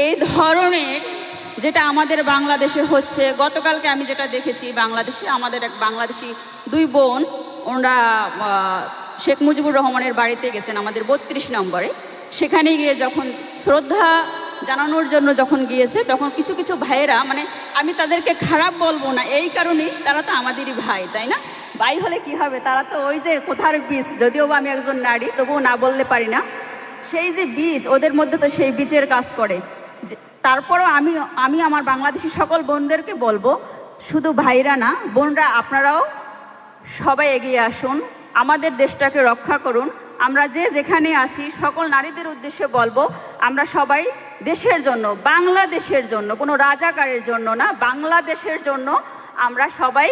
এই ধরনের যেটা আমাদের বাংলাদেশে হচ্ছে, গতকালকে আমি যেটা দেখেছি বাংলাদেশে, আমাদের এক বাংলাদেশি দুই বোন, ওনারা শেখ মুজিবুর রহমানের বাড়িতে গেছেন আমাদের 32 নম্বরে। সেখানে গিয়ে যখন শ্রদ্ধা জানানোর জন্য যখন গিয়েছে, তখন কিছু কিছু ভাইয়েরা, মানে আমি তাদেরকে খারাপ বলবো না, এই কারণেই তারা তো আমাদেরই ভাই, তাই না? ভাই হলে কি হবে, তারা তো ওই যে কোথার বীজ, যদিও বা আমি একজন নারী তবুও না বললে পারি না, সেই যে বীজ ওদের মধ্যে তো সেই বীজের কাজ করে। তারপরেও আমি আমার বাংলাদেশি সকল বোনদেরকে বলবো, শুধু ভাইরা না, বোনরা আপনারাও সবাই এগিয়ে আসুন, আমাদের দেশটাকে রক্ষা করুন। আমরা যে যেখানে আছি সকল নারীদের উদ্দেশ্যে বলবো, আমরা সবাই দেশের জন্য, বাংলাদেশের জন্য, কোনো রাজাকারের জন্য না, বাংলাদেশের জন্য আমরা সবাই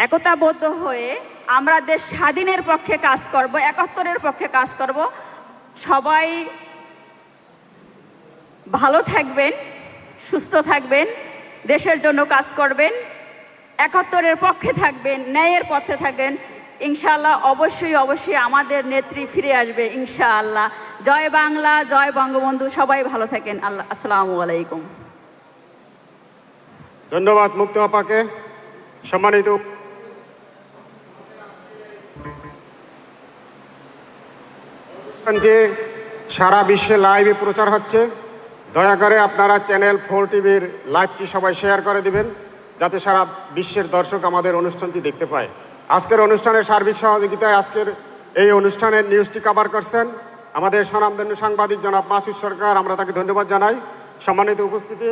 একতাবদ্ধ হয়ে আমরা দেশ স্বাধীনের পক্ষে কাজ করব, 71-এর পক্ষে কাজ করব। সবাই ভালো থাকবেন, সুস্থ থাকবেন, দেশের জন্য কাজ করবেন, 71-এর পক্ষে থাকবেন, ন্যায়ের পথে থাকবেন। ইনশাআল্লাহ অবশ্যই অবশ্যই আমাদের নেত্রী ফিরে আসবে ইনশাআল্লাহ। জয় বাংলা, জয় বঙ্গবন্ধু। সবাই ভালো থাকেন। আসসালামু আলাইকুম। ধন্যবাদ মুক্তা আপাকে। সম্মানিত যে সারা বিশ্বে লাইভে প্রচার হচ্ছে, দয়া করে আপনারা চ্যানেল 4 টিভির লাইভটি সবাই শেয়ার করে দিবেন, যাতে সারা বিশ্বের দর্শক আমাদের অনুষ্ঠানটি দেখতে পায়। আজকের অনুষ্ঠানের সার্বিক সহযোগিতায় আজকের এই অনুষ্ঠানের নিউজটি কভার করছেন আমাদের স্বনামধন্য সাংবাদিক জনাব মাসুদ সরকার। আমরা তাকে ধন্যবাদ জানাই। সম্মানিত উপস্থিতি,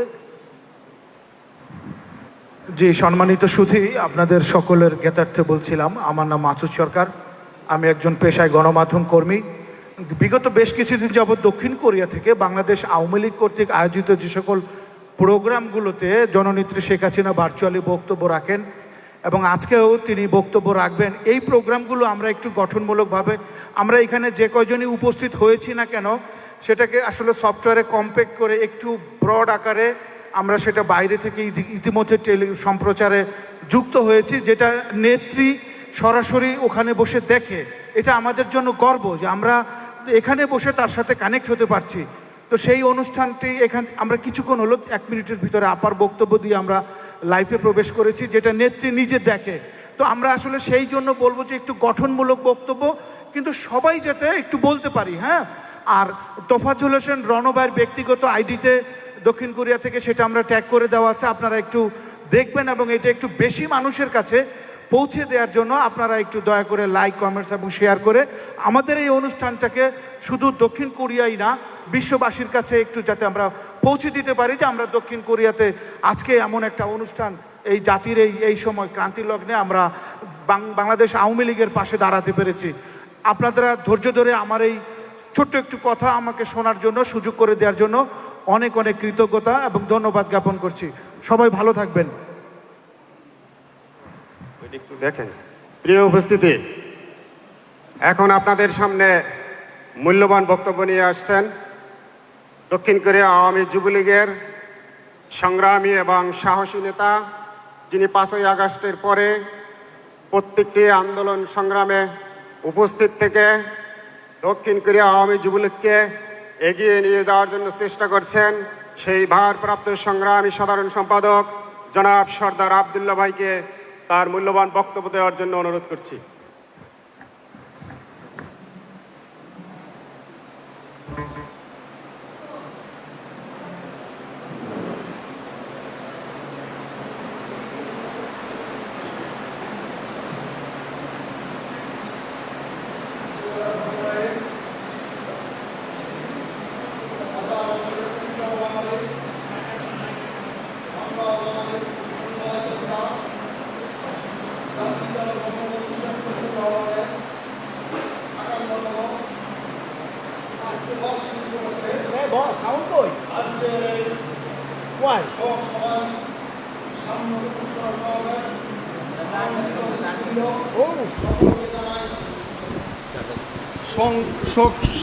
জি সম্মানিত সুধী, আপনাদের সকলের জ্ঞাতার্থে বলছিলাম, আমার নাম মাসুদ সরকার, আমি একজন পেশায় গণমাধ্যম কর্মী। বিগত বেশ কিছুদিন যাবৎ দক্ষিণ কোরিয়া থেকে বাংলাদেশ আওয়ামী লীগ কর্তৃক আয়োজিত যে সকল প্রোগ্রামগুলোতে জননেত্রী শেখ হাসিনা ভার্চুয়ালি বক্তব্য রাখেন এবং আজকেও তিনি বক্তব্য রাখবেন, এই প্রোগ্রামগুলো আমরা একটু গঠনমূলকভাবে, আমরা এখানে যে কয়জনই উপস্থিত হয়েছি না কেন, সেটাকে আসলে সফটওয়্যারে কম্প্যাক্ট করে একটু ব্রড আকারে আমরা সেটা বাইরে থেকে ইতিমধ্যে সম্প্রচারে যুক্ত হয়েছি, যেটা নেত্রী সরাসরি ওখানে বসে দেখে। এটা আমাদের জন্য গর্ব যে আমরা এখানে বসে তার সাথে কানেক্ট হতে পারছি। তো সেই অনুষ্ঠানটি আমরা কিছুক্ষণ হলো 1 মিনিটের ভিতরে আপার বক্তব্য দিয়ে আমরা লাইভে প্রবেশ করেছি, যেটা নেত্রী নিজে দেখে। তো আমরা আসলে সেই জন্য বলবো যে একটু গঠনমূলক বক্তব্য, কিন্তু সবাই যাতে একটু বলতে পারি। হ্যাঁ, আর তোফাজ্জল হোসেন রণবাইয়ের ব্যক্তিগত আইডিতে দক্ষিণ কোরিয়া থেকে সেটা আমরা ট্যাগ করে দেওয়া আছে, আপনারা একটু দেখবেন এবং এটা একটু বেশি মানুষের কাছে পৌঁছে দেওয়ার জন্য আপনারা একটু দয়া করে লাইক, কমেন্টস এবং শেয়ার করে আমাদের এই অনুষ্ঠানটাকে শুধু দক্ষিণ কোরিয়াই না, বিশ্ববাসীর কাছে একটু যাতে আমরা পৌঁছে দিতে পারি যে আমরা দক্ষিণ কোরিয়াতে আজকে এমন একটা অনুষ্ঠান, এই জাতির এই সময় ক্রান্তি লগ্নে আমরা বাংলাদেশ আওয়ামী লীগের পাশে দাঁড়াতে পেরেছি। আপনারা ধৈর্য ধরে আমার এই ছোট্ট একটু কথা আমাকে শোনার জন্য, সুযোগ করে দেওয়ার জন্য অনেক অনেক কৃতজ্ঞতা এবং ধন্যবাদ জ্ঞাপন করছি। সবাই ভালো থাকবেন। একটু দেখেন। প্রিয় উপস্থিতি, এখন আপনাদের সামনে মূল্যবান বক্তব্য নিয়ে আসছেন দক্ষিণ কোরিয়া আওয়ামী যুবলীগের সংগ্রামী এবং সাহসী নেতা, যিনি 5ই আগস্টের পরে প্রত্যেকটি আন্দোলন সংগ্রামে উপস্থিত থেকে দক্ষিণ কোরিয়া আওয়ামী যুবলীগকে এগিয়ে নিয়ে যাওয়ার জন্য চেষ্টা করছেন, সেই ভারপ্রাপ্ত সংগ্রামী সাধারণ সম্পাদক জনাব সর্দার আবদুল্লাহ ভাইকে তার মূল্যবান বক্তব্য দেওয়ার জন্য অনুরোধ করছি।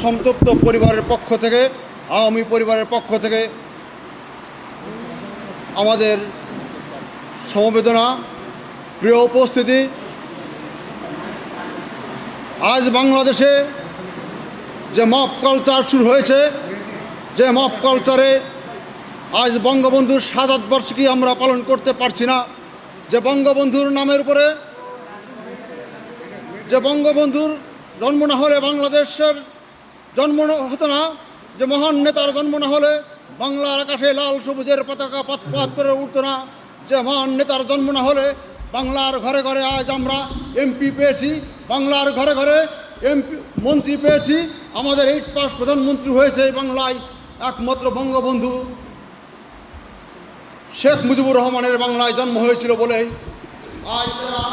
সন্তপ্ত পরিবারের পক্ষ থেকে, আওয়ামী পরিবারের পক্ষ থেকে আমাদের সমবেদনা। প্রিয় উপস্থিতি, আজ বাংলাদেশে যে মব কালচার শুরু হয়েছে, যে মব কালচারে আজ বঙ্গবন্ধুর শাহাদাত বার্ষিকী আমরা পালন করতে পারছি না। যে বঙ্গবন্ধুর নামের উপরে, যে বঙ্গবন্ধুর জন্ম না হলে বাংলাদেশের জন্ম হতো না, যে মহান নেতার জন্ম না হলে বাংলার আকাশে লাল সবুজের পতাকা পথ করে উঠতো না, যে মহান নেতার জন্ম না হলে বাংলার ঘরে ঘরে আজ আমরা এমপি পেয়েছি, বাংলার ঘরে ঘরে এমপি মন্ত্রী পেয়েছি, আমাদের 8 পাস প্রধানমন্ত্রী হয়েছে এই বাংলায় একমাত্র বঙ্গবন্ধু শেখ মুজিবুর রহমানের বাংলায় জন্ম হয়েছিল বলেই আজ যারা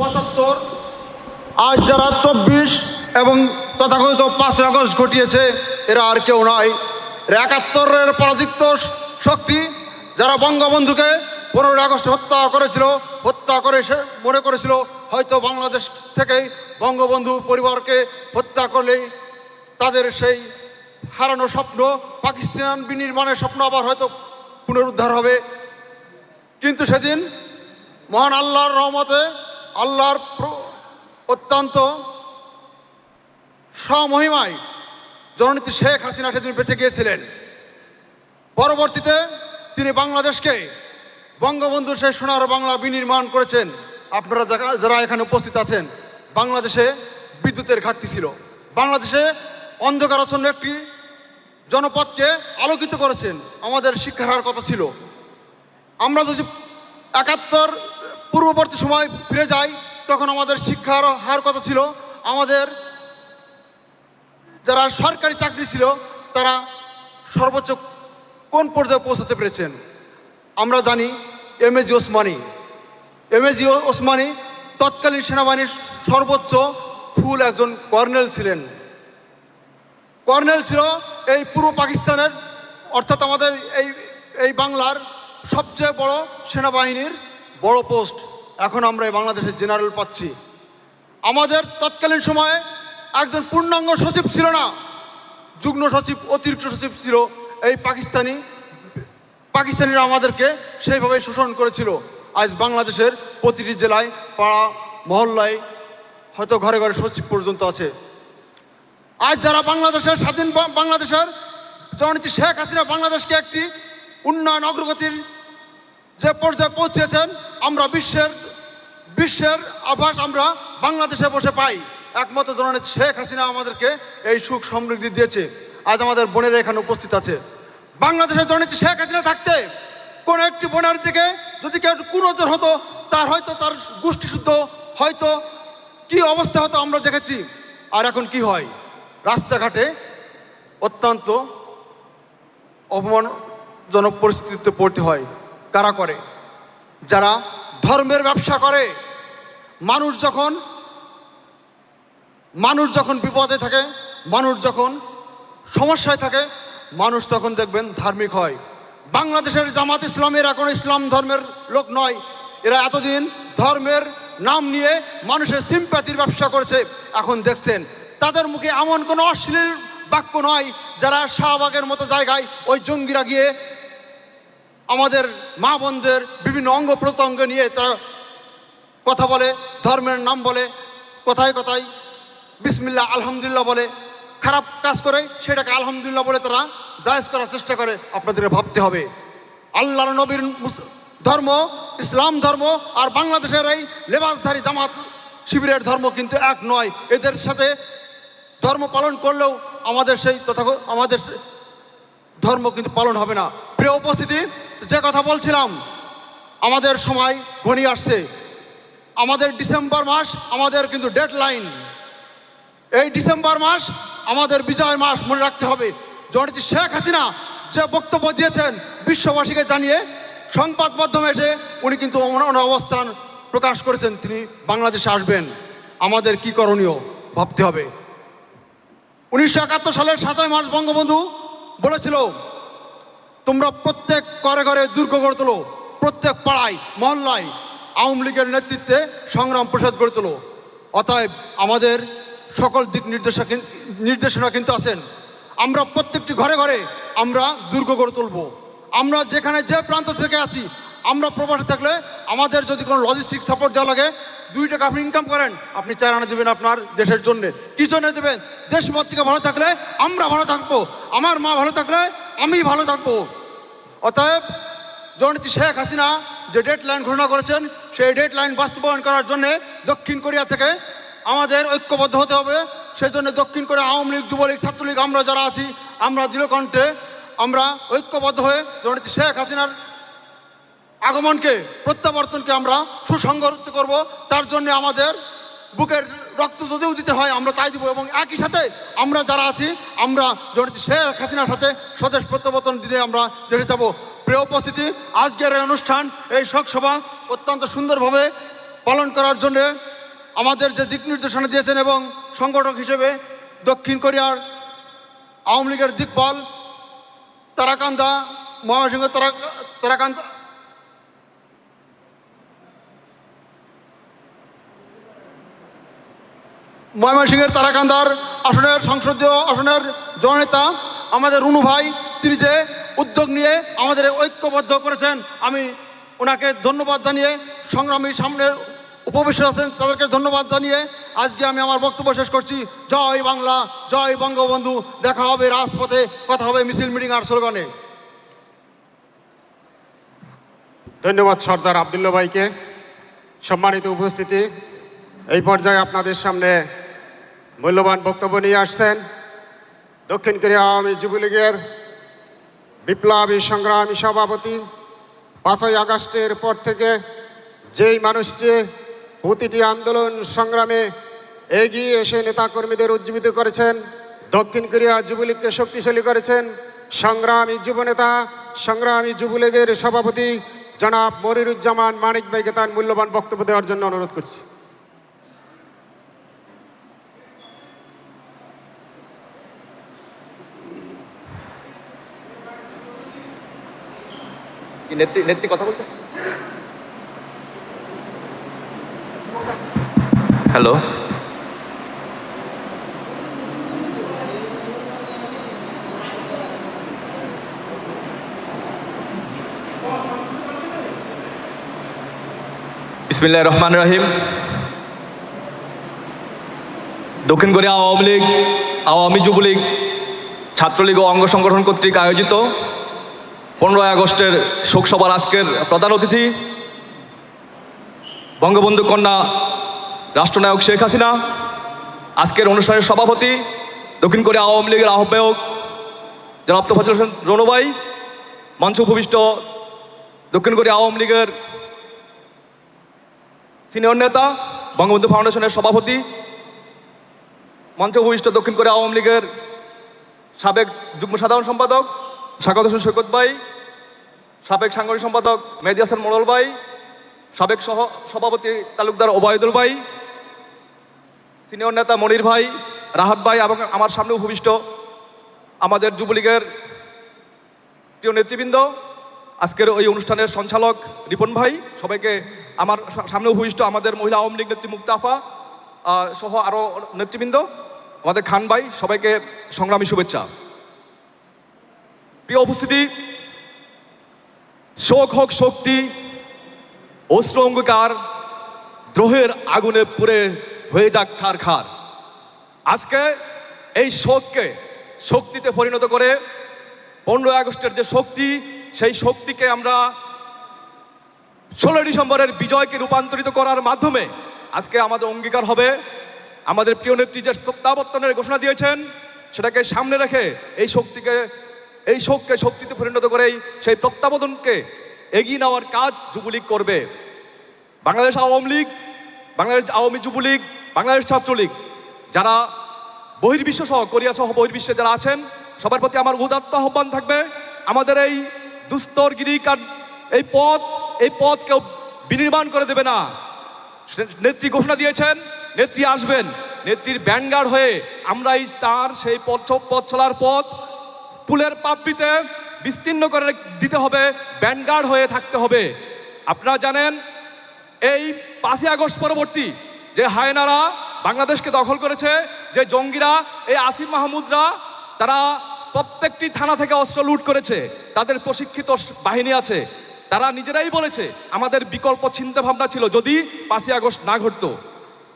75, আজ যারা 24 এবং তথাকথিত 5 আগস্ট ঘটিয়েছে, এরা আর কেউ নয়, 71-এর পরাজিত শক্তি যারা বঙ্গবন্ধুকে 15 আগস্ট হত্যা করে সে মনে করেছিল হয়তো বাংলাদেশ থেকেই বঙ্গবন্ধু পরিবারকে হত্যা করলেই তাদের সেই হারানো স্বপ্ন, পাকিস্তান বিনির্মাণের স্বপ্ন আবার হয়তো পুনরুদ্ধার হবে। কিন্তু সেদিন মহান আল্লাহর রহমতে, আল্লাহর অত্যন্ত স্বমহিমায় জননেত্রী শেখ হাসিনা সেদিন বেঁচে গিয়েছিলেন। পরবর্তীতে তিনি বাংলাদেশকে বঙ্গবন্ধুর সেই সোনার বাংলা বিনির্মাণ করেছেন। আপনারা যারা এখানে উপস্থিত আছেন, বাংলাদেশে বিদ্যুতের ঘাটতি ছিল, বাংলাদেশে অন্ধকারাচ্ছন্ন একটি জনপদকে আলোকিত করেছেন, আমাদের শিক্ষার হার কথা ছিল। আমরা যদি 71 পূর্ববর্তী সময় ফিরে যাই, তখন আমাদের শিক্ষার হার কথা ছিল, আমাদের যারা সরকারি চাকরি ছিল তারা সর্বোচ্চ কোন পর্যায়ে পৌঁছাতে পেরেছেন। আমরা জানি এমএজি ওসমানী তৎকালীন সেনাবাহিনীর সর্বোচ্চ ফুল একজন কর্নেল ছিলেন। কর্নেল ছিল এই পূর্ব পাকিস্তানের, অর্থাৎ আমাদের এই বাংলার সবচেয়ে বড় সেনাবাহিনীর বড় পোস্ট। এখন আমরা এই বাংলাদেশের জেনারেল পাচ্ছি। আমাদের তৎকালীন সময়ে একজন পূর্ণাঙ্গ সচিব ছিল না, যুগ্ম সচিব, অতিরিক্ত সচিব ছিল। এই পাকিস্তানিরা আমাদেরকে সেইভাবে শোষণ করেছিল। আজ বাংলাদেশের প্রতিটি জেলায়, পাড়া মহল্লায় হয়তো ঘরে ঘরে সচিব পর্যন্ত আছে। আজ যারা বাংলাদেশের স্বাধীন বাংলাদেশের জননেত্রী শেখ হাসিনা বাংলাদেশকে একটি উন্নয়ন অগ্রগতির যে পর্যায়ে পৌঁছেছেন, আমরা বিশ্বের আভাস আমরা বাংলাদেশে বসে পাই। একমাত্র জননেত্রী শেখ হাসিনা আমাদেরকে এই সুখ সমৃদ্ধি দিয়েছে। আজ আমাদের বোনেরা এখানে উপস্থিত আছে। বাংলাদেশের জননেত্রী শেখ হাসিনা থাকতে কোনো একটি বোনের দিকে যদি কেউ কুনজর হতো, তার হয়তো তার গোষ্ঠী শুদ্ধ হয়তো কি অবস্থা হতো আমরা দেখেছি। আর এখন কি হয়, রাস্তাঘাটে অত্যন্ত অপমানজনক পরিস্থিতিতে পড়তে হয়। কারা করে? যারা ধর্মের ব্যবসা করে। মানুষ যখন বিপদে থাকে, মানুষ যখন সমস্যায় থাকে, মানুষ তখন দেখবেন ধার্মিক হয়। বাংলাদেশের জামাত ইসলামের এখন ইসলাম ধর্মের লোক নয়, এরা এতদিন ধর্মের নাম নিয়ে মানুষের সিম্প্যাথির ব্যবসা করেছে। এখন দেখছেন তাদের মুখে এমন কোনো অশ্লীল বাক্য নয় যারা শাহবাগের মতো জায়গায় ওই জঙ্গিরা গিয়ে আমাদের মা বোনদের বিভিন্ন অঙ্গ প্রত্যঙ্গ নিয়ে তারা কথা বলে, ধর্মের নাম বলে, কথায় কথায় বিসমিল্লাহ আলহামদুলিল্লাহ বলে, খারাপ কাজ করে সেটাকে আলহামদুলিল্লাহ বলে তারা জায়েজ করার চেষ্টা করে। আপনাদের ভাবতে হবে, আল্লাহর নবীর ধর্ম, ইসলাম ধর্ম আর বাংলাদেশের এই লেবাসধারী জামাত শিবিরের ধর্ম কিন্তু এক নয়। এদের সাথে ধর্ম পালন করলেও আমাদের আমাদের ধর্ম কিন্তু পালন হবে না। প্রিয় উপস্থিতি, যে কথা বলছিলাম, আমাদের সময় ঘনিয়ে আসছে। আমাদের ডিসেম্বর মাস আমাদের কিন্তু ডেডলাইন। এই ডিসেম্বর মাস আমাদের বিজয় মাস মনে রাখতে হবে। জননেত্রী শেখ হাসিনা যে বক্তব্য দিয়েছেন বিশ্ববাসীকে জানিয়ে, সংবাদ মাধ্যমে এসে উনি কিন্তু ওনার অবস্থান প্রকাশ করেছেন, তিনি বাংলাদেশে আসবেন। আমাদের কি করণীয় ভাবতে হবে। 1971 সালের 7 মার্চ বঙ্গবন্ধু বলেছিল, তোমরা প্রত্যেক ঘরে ঘরে দুর্গ গড়ে তোলো, প্রত্যেক পাড়ায় মহল্লায় আওয়ামী লীগের নেতৃত্বে সংগ্রাম পরিষদ গড়ে তোলো। অতএব আমাদের সকল দিক নির্দেশনা কিন্তু আছেন। আমরা প্রত্যেকটি ঘরে ঘরে আমরা দুর্গ গড়ে তুলব। আমরা যেখানে যে প্রান্ত থেকে আছি, আমরা প্রবাসে থাকলে আমাদের যদি কোনো লজিস্টিক সাপোর্ট দেওয়া লাগে, 2 টাকা আপনি ইনকাম করেন, আপনি 4 আনা দেবেন আপনার দেশের জন্য। কি জন্য দেবেন? দেশ মাতৃকা ভালো থাকলে আমরা ভালো থাকবো, আমার মা ভালো থাকলে আমি ভালো থাকবো। অতএব জননেত্রী শেখ হাসিনা যে ডেডলাইন ঘোষণা করেছেন সেই ডেডলাইন বাস্তবায়ন করার জন্য দক্ষিণ কোরিয়া থেকে আমাদের ঐক্যবদ্ধ হতে হবে। সেই জন্য দক্ষিণ কোরিয়া আওয়ামী লীগ, যুবলীগ, ছাত্রলীগ আমরা যারা আছি আমরা দৃঢ়কণ্ঠে আমরা ঐক্যবদ্ধ হয়ে জননেত্রী শেখ হাসিনার আগমনকে, প্রত্যাবর্তনকে আমরা সুসংগঠিত করব। তার জন্য আমাদের বুকের রক্ত যদিও দিতে হয় আমরা তাই দিব, এবং একই সাথে আমরা যারা আছি আমরা জননেত্রী শেখ হাসিনার সাথে স্বদেশ প্রত্যাবর্তন দিনে আমরা যেতে যাব। প্রিয় উপস্থিতি, আজকের এই অনুষ্ঠান, এই শোকসভা অত্যন্ত সুন্দরভাবে পালন করার জন্য আমাদের যে দিক নির্দেশনা দিয়েছেন এবং সংগঠক হিসেবে দক্ষিণ কোরিয়ার আওয়ামী লীগের দিকপাল তারাকান্দা, ময়মনসিংহ তারাকান্দা ময়মনসিংহের তারাকান্দার আসনের সংসদীয় আসনের জননেতা আমাদের রুনু ভাই, তিনি যে উদ্যোগ নিয়ে আমাদের ঐক্যবদ্ধ করেছেন, আমি ওনাকে ধন্যবাদ জানিয়ে, সংগ্রামী সামনের উপবিষ্ট আছেন তাদেরকে ধন্যবাদ জানিয়ে আজকে আমি আমার বক্তব্য শেষ করছি। জয় বাংলা, জয় বঙ্গবন্ধু। দেখা হবে রাজপথে, কথা হবে মিছিল, মিটিং আর স্লোগানে। ধন্যবাদ সর্দার আবদুল্লাহ ভাইকে। সম্মানিত উপস্থিতি, এই পর্যায়ে আপনাদের সামনে মূল্যবান বক্তব্য নিয়ে আসছেন দক্ষিণ কোরিয়া আওয়ামী যুবলীগের বিপ্লবী সংগ্রামী সভাপতি। 5ই আগস্টের পর থেকে যেই মানুষটি প্রতিটি আন্দোলন সংগ্রামে এগিয়ে এসে নেতাকর্মীদের উজ্জীবিত করেছেন, দক্ষিণ কোরিয়া যুবলীগকে শক্তিশালী করেছেন, সংগ্রামী যুবনেতা, সংগ্রামী যুবলীগের সভাপতি জনাব মনিরুজ্জামান মানিক ভাইকে তার মূল্যবান বক্তব্য দেওয়ার জন্য অনুরোধ করছি। নেত্রী কথা বলতে। হ্যালো, বিসমিল্লাহির রহমানির রহিম। দক্ষিণ কোরিয়া আওয়ামী লীগ, আওয়ামী যুবলীগ, ছাত্রলীগ ও অঙ্গ সংগঠন কর্তৃক আয়োজিত 15ই আগস্টের শোকসভার আজকের প্রধান অতিথি বঙ্গবন্ধু কন্যা রাষ্ট্রনায়ক শেখ হাসিনা, আজকের অনুষ্ঠানের সভাপতি দক্ষিণ কোরিয়া আওয়ামী লীগের আহ্বায়ক জনাব তোফাজ্জল হোসেন রনু ভাই, মঞ্চে উপবিষ্ট দক্ষিণ কোরিয়া আওয়ামী লীগের সিনিয়র নেতা, বঙ্গবন্ধু ফাউন্ডেশনের সভাপতি, মঞ্চে উপবিষ্ট দক্ষিণ কোরিয়া আওয়ামী লীগের সাবেক যুগ্ম সাধারণ সম্পাদক স্বাগত হোসেন সৈকত ভাই, সাবেক সাংগঠনিক সম্পাদক মেহেদী হাসান মোড়ল ভাই, সাবেক সভাপতি তালুকদার ওবায়দুল ভাই, সিনিয়র নেতা মনির ভাই, রাহাত ভাই এবং আমার সামনে উপবিষ্ট আমাদের যুবলীগের প্রিয় নেতৃবৃন্দ, আজকের ওই অনুষ্ঠানের সঞ্চালক রিপন ভাই, সবাইকে আমার সামনে উপবিষ্ট আমাদের মহিলা আওয়ামী লীগ নেত্রী মুক্তা আপা সহ আরও নেতৃবৃন্দ, আমাদের খান ভাই, সবাইকে সংগ্রামী শুভেচ্ছা। প্রিয় উপস্থিতি, শোক হোক শক্তি, অস্ত্র অঙ্গীকার, দ্রোহের আগুনে পুড়ে হয়ে যাক ছারখার। আজকে এই শোককে শক্তিতে পরিণত করে 15ই আগস্টের যে শক্তি, সেই শক্তিকে আমরা 16 ডিসেম্বরের বিজয়কে রূপান্তরিত করার মাধ্যমে আজকে আমাদের অঙ্গীকার হবে আমাদের প্রিয় নেত্রী যে প্রত্যাবর্তনের ঘোষণা দিয়েছেন সেটাকে সামনে রেখে এই শোককে শক্তিতে পরিণত করেই সেই প্রত্যাবর্তনকে এগিয়ে নেওয়ার কাজ যুবলীগ করবে। বাংলাদেশ আওয়ামী লীগ, বাংলাদেশ আওয়ামী যুবলীগ, বাংলাদেশ ছাত্রলীগ, যারা বহির্বিশ্ব সহ কোরিয়া সহ বহির্বিশ্বে যারা আছেন, সবার প্রতি আমার উদাত্ত আহ্বান থাকবে, আমাদের এই দুস্তরগিরি এই পথ কেউ বিনির্মাণ করে দেবে না। নেত্রী ঘোষণা দিয়েছেন, নেত্রী আসবেন, নেত্রীর ব্যানগার্ড হয়ে আমরা তার সেই পথ চলার পথ ফুলের পাপড়িতে বিস্তীর্ণ করে দিতে হবে, ব্যানগার্ড হয়ে থাকতে হবে। আপনারা জানেন এই 5ই আগস্ট পরবর্তী যে হায়নারা বাংলাদেশকে দখল করেছে, যে জঙ্গিরা, এই আসিফ মাহমুদরা, তারা প্রত্যেকটি থানা থেকে অস্ত্র লুট করেছে, তাদের প্রশিক্ষিত বাহিনী আছে, তারা নিজেরাই বলেছে আমাদের বিকল্প চিন্তা ভাবনা ছিল যদি 5ই আগস্ট না ঘটতো।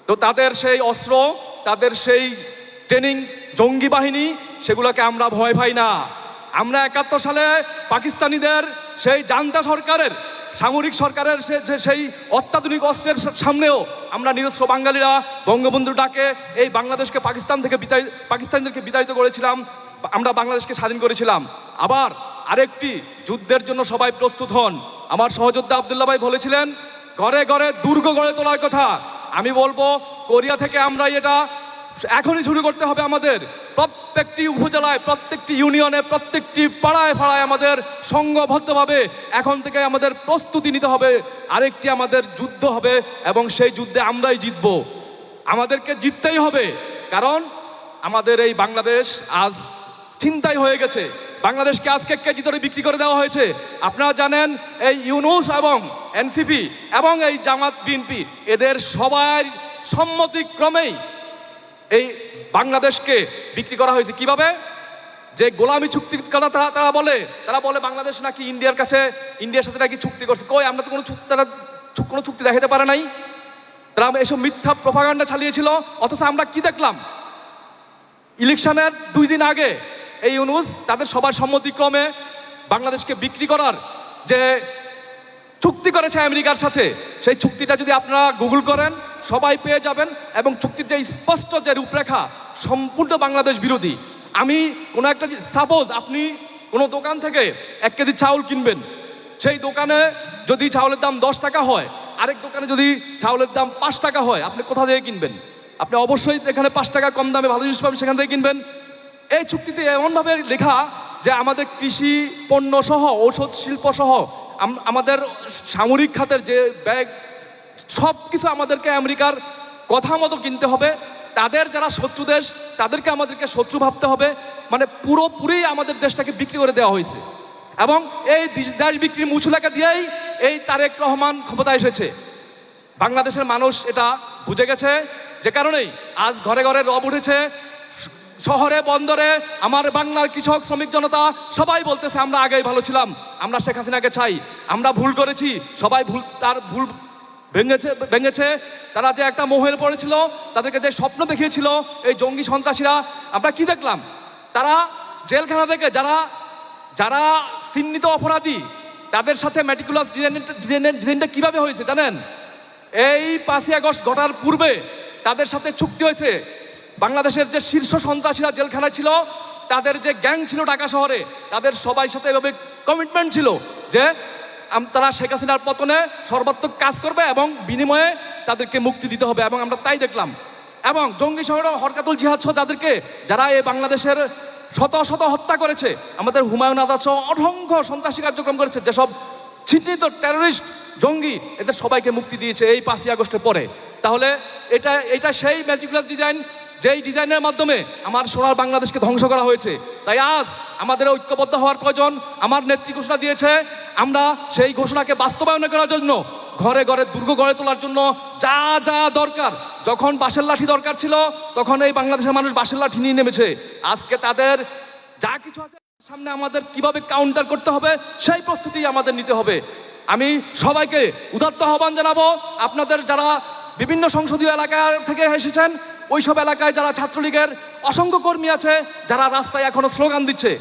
তো তাদের সেই অস্ত্র, তাদের সেই ট্রেনিং, জঙ্গি বাহিনী, সেগুলোকে আমরা ভয় পাই না। আমরা 71 সালে পাকিস্তানিদের সেই জান্তা সরকারের সামরিক সরকারের সেই অত্যাধুনিক অস্ত্রের সামনেও আমরা নিরস্ত্র বাঙালিরা বঙ্গবন্ধুর ডাকে এই বাংলাদেশকে পাকিস্তানিদেরকে বিতাড়িত করেছিলাম, আমরা বাংলাদেশকে স্বাধীন করেছিলাম। আবার আরেকটি যুদ্ধের জন্য সবাই প্রস্তুত হন। আমার সহযোদ্ধা আব্দুল্লাহ ভাই বলেছিলেন ঘরে ঘরে দুর্গ গড়ে তোলার কথা। আমি বলবো কোরিয়া থেকে আমরা এটা এখনই শুরু করতে হবে। আমাদের প্রত্যেকটি উপজেলায়, প্রত্যেকটি ইউনিয়নে, প্রত্যেকটি পাড়ায় পাড়ায় আমাদের সংঘবদ্ধভাবে এখন থেকে আমাদের প্রস্তুতি নিতে হবে। আরেকটি আমাদের যুদ্ধ হবে এবং সেই যুদ্ধে আমরাই জিতব। আমাদেরকে জিততেই হবে, কারণ আমাদের এই বাংলাদেশ আজ ছিনতাই হয়ে গেছে। বাংলাদেশকে আজকে কেজি দরে বিক্রি করে দেওয়া হয়েছে। আপনারা জানেন এই ইউনূস এবং এনসিপি এবং এই জামাত বিএনপি এদের সবার সম্মতিক্রমেই এই বাংলাদেশকে বিক্রি করা হয়েছে। কিভাবে? যে গোলামি চুক্তি কথা তারা বলে বাংলাদেশ নাকি ইন্ডিয়ার সাথে নাকি চুক্তি করছে। কই, আমরা তো কোনো চুক্তি দেখাতে পারে নাই। তারা এসব মিথ্যা প্রপাগান্ডা চালিয়েছিল। অথচ আমরা কি দেখলাম? ইলেকশনের 2 দিন আগে এই ইউনূস তাদের সবার সম্মতিক্রমে বাংলাদেশকে বিক্রি করার যে চুক্তি করেছে আমেরিকার সাথে, সেই চুক্তিটা যদি আপনারা গুগল করেন সবাই পেয়ে যাবেন। এবং চুক্তির যে স্পষ্ট যে রূপরেখা সম্পূর্ণ বাংলাদেশ বিরোধী। আমি কোনো একটা সাপোজ আপনি কোনো দোকান থেকে 1 কেজি চাউল কিনবেন, সেই দোকানে যদি চাউলের দাম 10 টাকা হয়, আরেক দোকানে যদি চাউলের দাম 5 টাকা হয়, আপনি কোথা থেকে কিনবেন? আপনি অবশ্যই এখানে 5 টাকা কম দামে ভালো জিনিস পাবেন, সেখান থেকে কিনবেন। এই চুক্তিতে এমনভাবে লেখা যে আমাদের কৃষি পণ্য সহ, ঔষধ শিল্প সহ, আমাদের সামরিক খাতের যে ব্যাগ সব কিছু আমাদেরকে আমেরিকার কথা মতো কিনতে হবে। তাদের যারা শত্রু দেশ তাদেরকে আমাদেরকে শত্রু ভাবতে হবে। মানে পুরোপুরি আমাদের দেশটাকে বিক্রি করে দেওয়া হয়েছে। এবং এই দেশ বিক্রির মুচুলাকে দিয়েই এই তারেক রহমান ক্ষমতায় এসেছে। বাংলাদেশের মানুষ এটা বুঝে গেছে, যে কারণেই আজ ঘরে ঘরে রব উঠেছে। শহরে বন্দরে আমার বাংলার কৃষক শ্রমিক জনতা সবাই বলতেছে আমরা আগেই ভালো ছিলাম, আমরা শেখ হাসিনাকে চাই, আমরা ভুল করেছি। সবাই তার ভুল ভেঙেছে। তারা যে একটা মোহের পড়েছিল, তাদেরকে যে স্বপ্ন দেখিয়েছিল এই জঙ্গি সন্ত্রাসীরা, আমরা কি দেখলাম? তারা জেলখানা থেকে যারা চিহ্নিত অপরাধী তাদের সাথে ম্যাটিকুলাস ডিজাইনটা কিভাবে হয়েছে জানেন? এই 5ই আগস্ট ঘটার পূর্বে তাদের সাথে চুক্তি হয়েছে। বাংলাদেশের যে শীর্ষ সন্ত্রাসীরা জেলখানায় ছিল, তাদের যে গ্যাং ছিল ঢাকা শহরে, তাদের সবাই সাথে এভাবে কমিটমেন্ট ছিল যে তারা শেখ হাসিনার পতনে সর্বাত্মক কাজ করবে এবং বিনিময়ে তাদেরকে মুক্তি দিতে হবে। এবং আমরা তাই দেখলাম। এবং জঙ্গি শহর হরকাতুল জিহাদ সহ তাদেরকে যারা এই বাংলাদেশের শত শত হত্যা করেছে, আমাদের হুমায়ুন আজাদ সহ অসংখ্য সন্ত্রাসী কার্যক্রম করেছে, যেসব চিহ্নিত টেররিস্ট জঙ্গি, এদের সবাইকে মুক্তি দিয়েছে এই 5ই আগস্টের পরে। তাহলে এটা সেই ম্যাজিকুলার ডিজাইন, যেই ডিজাইনের মাধ্যমে আমার সোনার বাংলাদেশকে ধ্বংস করা হয়েছে। তাই আজ আমাদের ঐক্যবদ্ধ হওয়ার প্রয়োজন। আমার নেত্রী ঘোষণা দিয়েছে, আমরা সেই ঘোষণাকে বাস্তবায়ন করার জন্য ঘরে ঘরে দুর্গ গড়ে তোলার জন্য যা যা দরকার, যখন বাঁশের লাঠি দরকার ছিল তখন এই বাংলাদেশের মানুষ বাঁশের লাঠি নিয়ে নেমেছে। আজকে তাদের যা কিছু আছে সামনে আমাদের কিভাবে কাউন্টার করতে হবে সেই প্রস্তুতি আমাদের নিতে হবে। আমি সবাইকে উদাত্ত আহ্বান জানাবো, আপনাদের যারা বিভিন্ন সংসদীয় এলাকা থেকে এসেছেন, ওইসব এলাকায় যারা ছাত্রলীগের অসংখ্য কর্মী আছে, যারা রাস্তায় এখনো স্লোগান দিচ্ছে,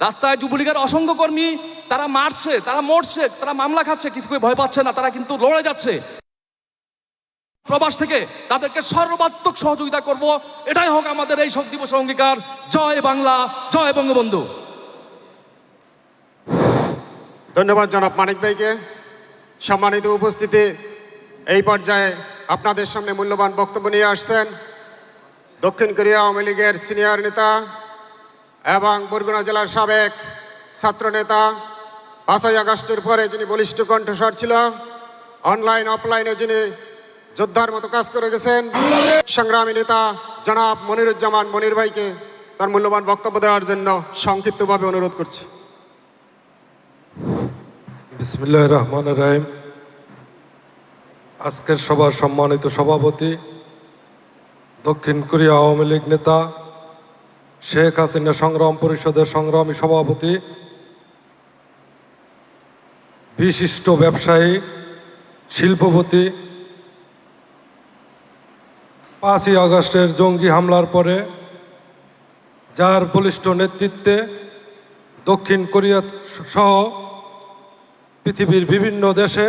রাস্তায় যুবলীগের অসংখ্য কর্মী তারা মারছে, তারা মরছে, তারা মামলা খাচ্ছে, কিছু ভয় পাচ্ছে না, তারা কিন্তু লড়ে যাচ্ছে প্রবাস থেকে। তাদেরকে সর্বাত্মক সহযোগিতা করব, এটাই হোক আমাদের এই শোক দিবসের অঙ্গীকার। জয় বাংলা, জয় বঙ্গবন্ধু। ধন্যবাদ জনাব মানিক ভাইকে। সম্মানিত উপস্থিতি, এই পর্যায়ে আপনাদের সামনে মূল্যবান বক্তব্য নিয়ে আসছেন দক্ষিণ কোরিয়া আওয়ামী লীগের সিনিয়র নেতা এবং বরগুনা জেলার সাবেক ছাত্র নেতা, 5ই আগস্টের পরে যিনি বলিষ্ঠ কণ্ঠস্বর ছিল, অনলাইন অফলাইনে যিনি যোদ্ধার মতো কাজ করে গেছেন, সংগ্রামী নেতা জনাব মনিরুজ্জামান মনির ভাইকে তার মূল্যবান বক্তব্য দেওয়ার জন্য সংক্ষিপ্তভাবে অনুরোধ করছি। বিসমিল্লাহির রহমানির রহিম। আজকের সভার সম্মানিত সভাপতি, দক্ষিণ কোরিয়া আওয়ামী লীগ নেতা, শেখ হাসিনা সংগ্রাম পরিষদের সংগ্রামী সভাপতি, বিশিষ্ট ব্যবসায়ী, শিল্পপতি, 5ই আগস্টের জঙ্গি হামলার পরে যার বলিষ্ঠ নেতৃত্বে দক্ষিণ কোরিয়া সহ পৃথিবীর বিভিন্ন দেশে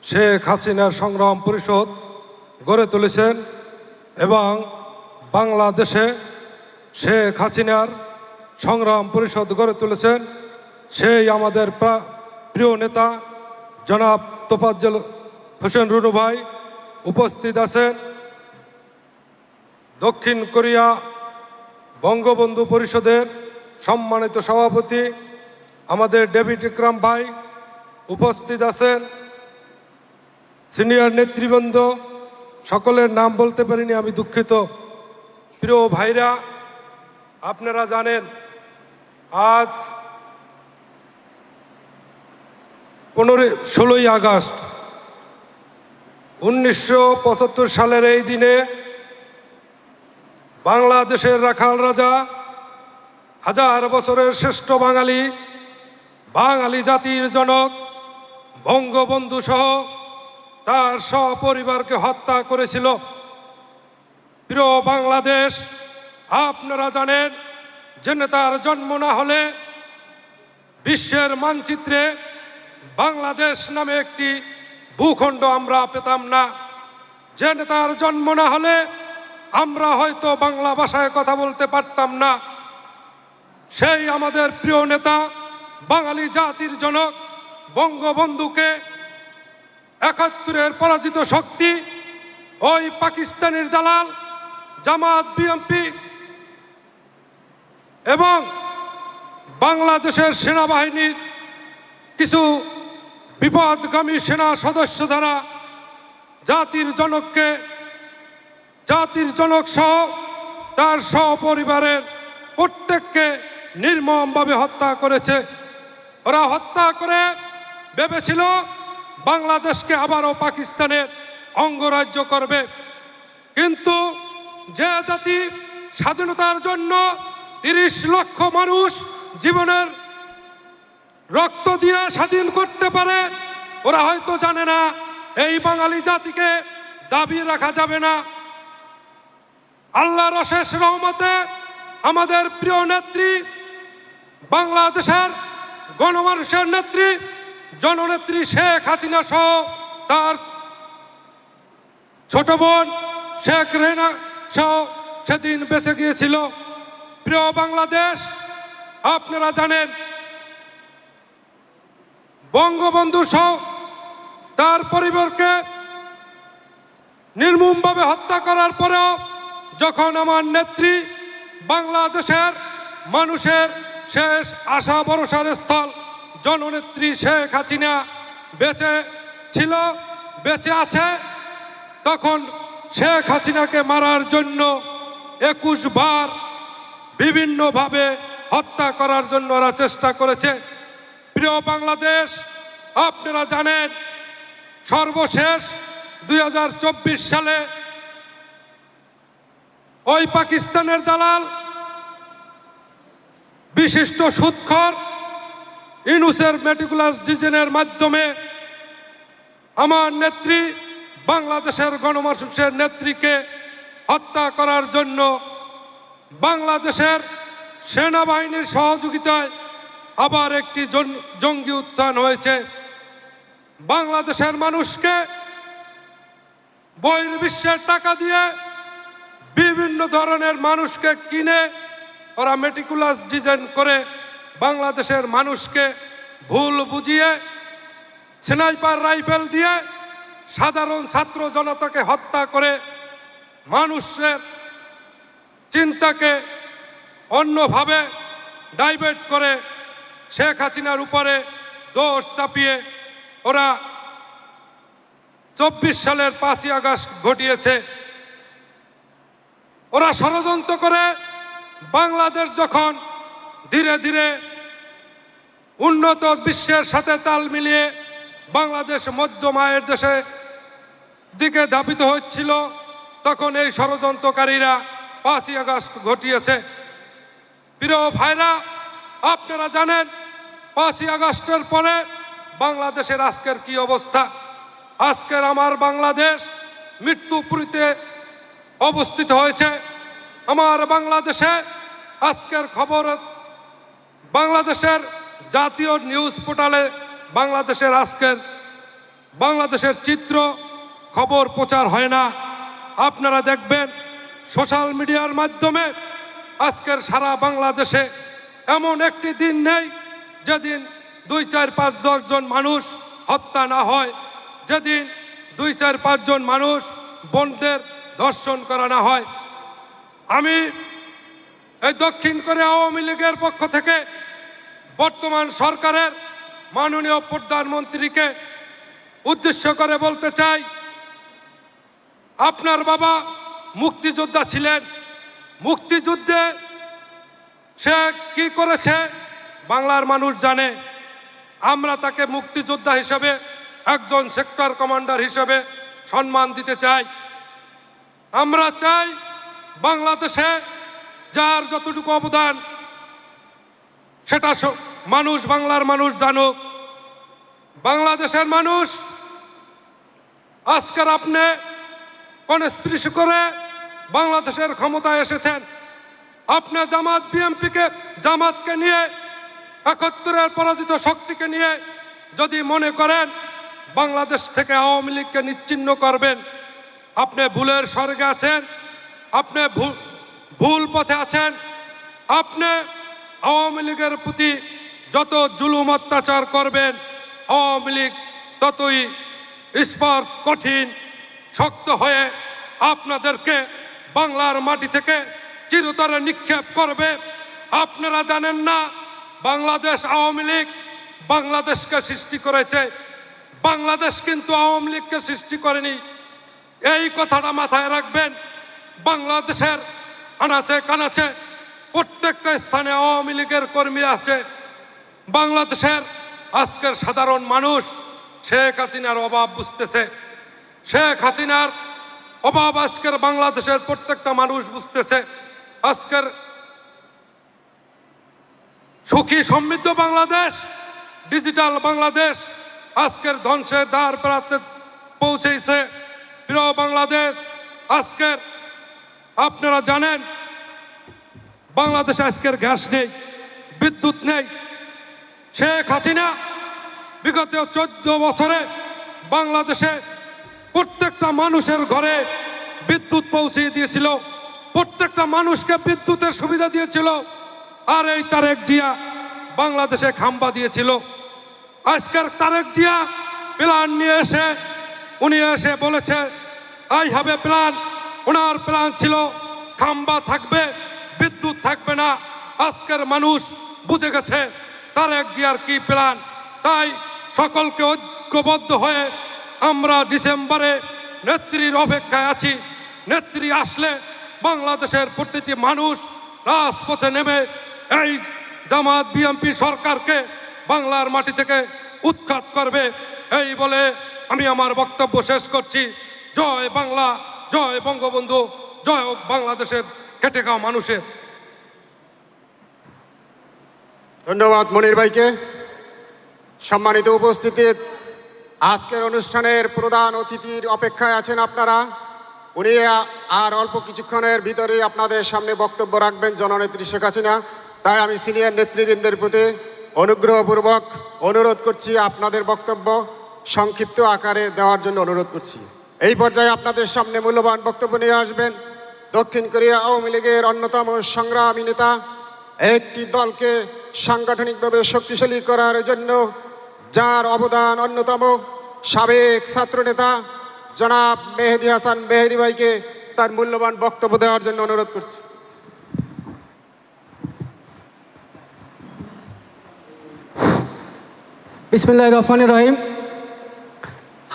শেখ হাসিনার সংগ্রাম পরিষদ গড়ে তুলেছেন এবং বাংলাদেশে শেখ হাসিনার সংগ্রাম পরিষদ গড়ে তুলেছেন সেই আমাদের প্রিয় নেতা জনাব তোফাজ্জল হোসেন রুনু ভাই উপস্থিত আছেন। দক্ষিণ কোরিয়া বঙ্গবন্ধু পরিষদের সম্মানিত সভাপতি আমাদের ডেভিড ইকরাম ভাই উপস্থিত আছেন। সিনিয়র নেতৃবৃন্দ, সকলের নাম বলতে পারিনি, আমি দুঃখিত। প্রিয় ভাইরা, আপনারা জানেন আজ 16ই আগস্ট 1975 সালের এই দিনে বাংলাদেশের রাখাল রাজা, হাজার বছরের শ্রেষ্ঠ বাঙালি, বাঙালি জাতির জনক বঙ্গবন্ধু সহ তার সপরিবারকে হত্যা করেছিল। প্রিয় বাংলাদেশ, আপনারা জানেন যে নেতার জন্ম না হলে বিশ্বের মানচিত্রে বাংলাদেশ নামে একটি ভূখণ্ড আমরা পেতাম না। যে নেতার জন্ম না হলে আমরা হয়তো বাংলা ভাষায় কথা বলতে পারতাম না। সেই আমাদের প্রিয় নেতা, বাঙালি জাতির জনক বঙ্গবন্ধুকে 71-এর পরাজিত শক্তি ওই পাকিস্তানের দালাল জামাত, বিএনপি এবং বাংলাদেশের সেনাবাহিনীর কিছু বিপদগামী সেনা সদস্য দ্বারা জাতির জনক সহ তার সপরিবারের প্রত্যেককে নির্মমভাবে হত্যা করেছে। ওরা হত্যা করে ভেবেছিল বাংলাদেশকে আবারও পাকিস্তানের অঙ্গরাজ্য করবে। কিন্তু যে জাতি স্বাধীনতার জন্য 30 লক্ষ মানুষ জীবনের রক্ত দিয়ে স্বাধীন করতে পারে, ওরা হয়তো জানে না এই বাঙালি জাতিকে দাবি রাখা যাবে না। আল্লাহর অশেষ রহমতে আমাদের প্রিয় নেত্রী, বাংলাদেশের গণমানুষের নেত্রী, জননেত্রী শেখ হাসিনা সহ তার ছোট বোন শেখ রেনা সহ সেদিন বেঁচে গিয়েছিল। প্রিয় বাংলাদেশ, আপনারা জানেন বঙ্গবন্ধু সহ তার পরিবারকে নির্মমভাবে হত্যা করার পরেও যখন আমার নেত্রী, বাংলাদেশের মানুষের শেষ আশা ভরসার স্থল জননেত্রী শেখ হাসিনা বেঁচে আছে, তখন শেখ হাসিনাকে মারার জন্য 21 বার বিভিন্নভাবে হত্যা করার জন্য ওরা চেষ্টা করেছে। প্রিয় বাংলাদেশ, আপনারা জানেন সর্বশেষ 2024 সালে ওই পাকিস্তানের দালাল, বিশিষ্ট সুদখোর ইউনূসের মেটিকুলাস ডিজাইনের মাধ্যমে আমার নেত্রী, বাংলাদেশের গণমানুষের নেত্রীকে হত্যা করার জন্য বাংলাদেশের সেনাবাহিনীর সহযোগিতায় আবার একটি জঙ্গি উত্থান হয়েছে। বাংলাদেশের মানুষকে বহির্বিশ্বের টাকা দিয়ে বিভিন্ন ধরনের মানুষকে কিনে ওরা মেটিকুলাস ডিজাইন করে বাংলাদেশের মানুষকে ভুল বুঝিয়ে স্নাইপার রাইফেল দিয়ে সাধারণ ছাত্র জনতাকে হত্যা করে মানুষের চিন্তাকে অন্যভাবে ডাইভার্ট করে শেখ হাসিনার উপরে দোষ চাপিয়ে ওরা 24 সালের 5ই আগস্ট ঘটিয়েছে। ওরা ষড়যন্ত্র করে বাংলাদেশ যখন ধীরে ধীরে উন্নত বিশ্বের সাথে তাল মিলিয়ে বাংলাদেশ মধ্যম আয়ের দেশে দিকে ধাবিত হচ্ছিল, তখন এই ষড়যন্ত্রকারীরা 5ই আগস্ট ঘটিয়েছে। প্রিয় ভাইরা, আপনারা জানেন 5ই আগস্টের পরে বাংলাদেশের আজকের কি অবস্থা। আজকের আমার বাংলাদেশ মৃত্যুপুরীতে অবস্থিত হয়েছে। আমার বাংলাদেশে আজকের খবর বাংলাদেশের জাতীয় নিউজ পোর্টালে বাংলাদেশের চিত্র খবর প্রচার হয় না। আপনারা দেখবেন সোশ্যাল মিডিয়ার মাধ্যমে আজকের সারা বাংলাদেশে এমন একটি দিন নেই যেদিন 2, 4, 5, 10 জন মানুষ হত্যা না হয়, যেদিন 2, 4, 5 জন মানুষ বোনদের ধর্ষণ করা না হয়। আমি এই দক্ষিণ কোরিয়া আওয়ামী লীগের পক্ষ থেকে বর্তমান সরকারের মাননীয় প্রধানমন্ত্রীকে উদ্দেশ্য করে বলতে চাই, আপনার বাবা মুক্তিযোদ্ধা ছিলেন। মুক্তিযুদ্ধে সে কি করেছে বাংলার মানুষ জানে। আমরা তাকে মুক্তিযোদ্ধা হিসেবে, একজন সেক্টর কমান্ডার হিসেবে সম্মান দিতে চাই। আমরা চাই বাংলাদেশে যার যতটুকু অবদান সেটা বাংলার মানুষ জানুক। বাংলাদেশের মানুষ আজকের আপনি কনস্পিরেসি করে বাংলাদেশের ক্ষমতায় এসেছেন। আপনি জামাতকে নিয়ে, 71-এর পরাজিত শক্তিকে নিয়ে যদি মনে করেন বাংলাদেশ থেকে আওয়ামী লীগকে নিশ্চিহ্ন করবেন, আপনি ভুলের স্বর্গে আছেন, আপনি ভুল পথে আছেন। আপনি আওয়ামী লীগের প্রতি যত জুলুম অত্যাচার করবেন, আওয়ামী লীগ ততই স্পর কঠিন শক্ত হয়ে আপনাদেরকে বাংলার মাটি থেকে চিরতরে নিক্ষেপ করবে। আপনারা জানেন না, বাংলাদেশ আওয়ামী লীগ বাংলাদেশকে সৃষ্টি করেছে, বাংলাদেশ কিন্তু আওয়ামী লীগকে সৃষ্টি করেনি। এই কথাটা মাথায় রাখবেন। বাংলাদেশের আনাচে কানাচে প্রত্যেকটা স্থানে আওয়ামী লীগের কর্মী আছে। বাংলাদেশের আজকের সাধারণ মানুষ শেখ হাসিনার অভাব বুঝতেছে। শেখ হাসিনার অভাব আজকের বাংলাদেশের প্রত্যেকটা মানুষ বুঝতেছে। আজকের সুখী সমৃদ্ধ বাংলাদেশ, ডিজিটাল বাংলাদেশ আজকের ধ্বংসের দ্বার প্রান্তে পৌঁছেছে। প্রিয় বাংলাদেশ, আজকের আপনারা জানেন বাংলাদেশে আজকের গ্যাস নেই, বিদ্যুৎ নেই। শেখ হাসিনা বিগত 14 বছরে বাংলাদেশে প্রত্যেকটা মানুষের ঘরে বিদ্যুৎ পৌঁছিয়ে দিয়েছিল, প্রত্যেকটা মানুষকে বিদ্যুতের সুবিধা দিয়েছিল। আর এই তারেক জিয়া বাংলাদেশে খাম্বা দিয়েছিল। আজকের তারেক জিয়া প্ল্যান নিয়ে এসে বলেছে I have a plan. Owner plan ছিল খাম্বা থাকবে, বিদ্যুৎ থাকবে না। আজকের মানুষ বুঝে গেছে তারেক জিয়ার কি প্ল্যান। তাই সকলকে ঐক্যবদ্ধ হয়ে আমরা ডিসেম্বরে নেত্রীর অপেক্ষায় আছি। নেত্রী আসলে বাংলাদেশের প্রতিটি মানুষ রাজপথে নেমে এই জামাত বিএনপি সরকারকে বাংলার মাটি থেকে উৎখাত করবে। এই বলে আমি আমার বক্তব্য শেষ করছি। জয় বাংলা, জয় বঙ্গবন্ধু, জয় হোক বাংলাদেশের খেটে খাওয়া মানুষের। ধন্যবাদ মনির ভাইকে। সম্মানিত উপস্থিতি, আজকের অনুষ্ঠানের প্রধান অতিথির অপেক্ষায় আছেন আপনারা। উনি আর অল্প কিছুক্ষণের ভিতরে আপনাদের সামনে বক্তব্য রাখবেন, জননেত্রী শেখ হাসিনা। তাই আমি সিনিয়র নেতৃবৃন্দের প্রতি অনুগ্রহপূর্বক অনুরোধ করছি আপনাদের বক্তব্য সংক্ষিপ্ত আকারে দেওয়ার জন্য অনুরোধ করছি। এই পর্যায়ে আপনাদের সামনে মূল্যবান বক্তব্য নিয়ে আসবেন দক্ষিণ কোরিয়া আওয়ামী লীগের অন্যতম সংগ্রামী নেতা, একটি দলকে সাংগঠনিকভাবে শক্তিশালী করার জন্য যার অবদান অন্যতম, সাবেক ছাত্রনেতা জনাব মেহেদী হাসান মেহেদী ভাইকে তার মূল্যবান বক্তব্য দেওয়ার জন্য অনুরোধ করছি। বিসমিল্লাহির রহমানির রহিম।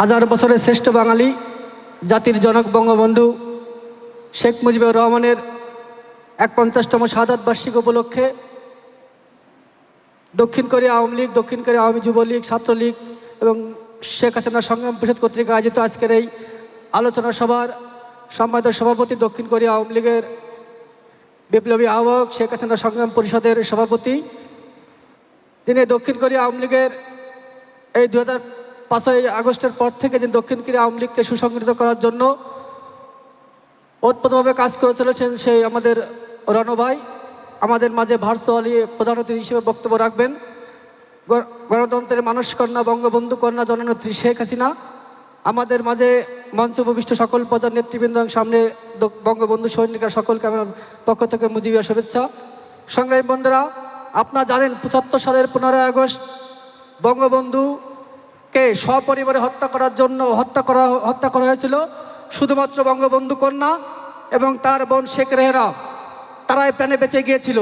হাজার বছরের শ্রেষ্ঠ বাঙালি, জাতির জনক বঙ্গবন্ধু শেখ মুজিবুর রহমানের 51তম শাহাদাত বার্ষিকী উপলক্ষে দক্ষিণ কোরিয়া আওয়ামী লীগ, দক্ষিণ কোরিয়া আওয়ামী যুবলীগ, ছাত্রলীগ এবং শেখ হাসিনা সংগ্রাম পরিষদ কর্তৃক আয়োজিত আজকের এই আলোচনা সভার সম্মানিত সভাপতি, দক্ষিণ কোরিয়া আওয়ামী লীগের বিপ্লবী আহ্বায়ক, শেখ হাসিনা সংগ্রাম পরিষদের সভাপতি, তিনি দক্ষিণ কোরিয়া আওয়ামী লীগের এই 2005 আগস্টের পর থেকে যে দক্ষিণ কোরিয়া আওয়ামী লীগকে সুসংগঠিত করার জন্য ওতপ্রোতভাবে কাজ করে চলেছেন সেই আমাদের রণ ভাই। আমাদের মাঝে ভার্চুয়ালি প্রধান অতিথি হিসেবে বক্তব্য রাখবেন গণতন্ত্রের মানসকন্যা বঙ্গবন্ধু কন্যা জননেত্রী শেখ হাসিনা। আমাদের মাঝে মঞ্চ উপবিষ্ট সকল প্রধান নেতৃবৃন্দ এবং সামনে বঙ্গবন্ধু সৈনিকরা সকলকে আমার পক্ষ থেকে মুজিবিয়া শুভেচ্ছা। সংগ্রামী বন্ধুরা, আপনারা জানেন ৭৫ সালের 15 আগস্ট বঙ্গবন্ধুকে সপরিবারে হত্যা করার জন্য হত্যা করা হয়েছিল। শুধুমাত্র বঙ্গবন্ধু কন্যা এবং তার বোন শেখ রেহেনা তারাই প্রাণে বেঁচে গিয়েছিল।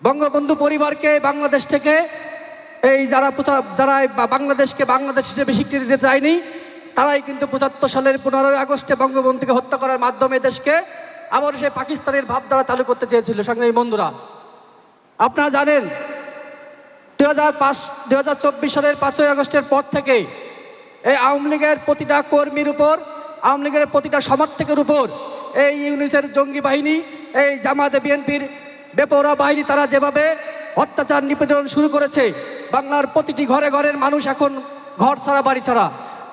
বঙ্গবন্ধু পরিবারকে বাংলাদেশ থেকে যারা বাংলাদেশকে বাংলাদেশ হিসেবে স্বীকৃতি দিতে চায়নি, তারাই কিন্তু ৭৫ সালের 15 আগস্টে বঙ্গবন্ধুকে হত্যা করার মাধ্যমে দেশকে আবার সে পাকিস্তানের ভাবধারা চালু করতে চেয়েছিল। সংগ্রামী বন্ধুরা, আপনারা জানেন 2024 সালের 5ই আগস্টের পর থেকে এই আওয়ামী লীগের প্রতিটা কর্মীর উপর, আওয়ামী লীগের প্রতিটা সমর্থকের উপর এই ইউনিসের জঙ্গি বাহিনী, এই জামায়াতে বিএনপির বেপরোয়া বাহিনী তারা যেভাবে অত্যাচার নিপীড়ন শুরু করেছে, বাংলার প্রতিটি ঘরে ঘরের মানুষ এখন ঘর ছাড়া বাড়ি ছাড়া।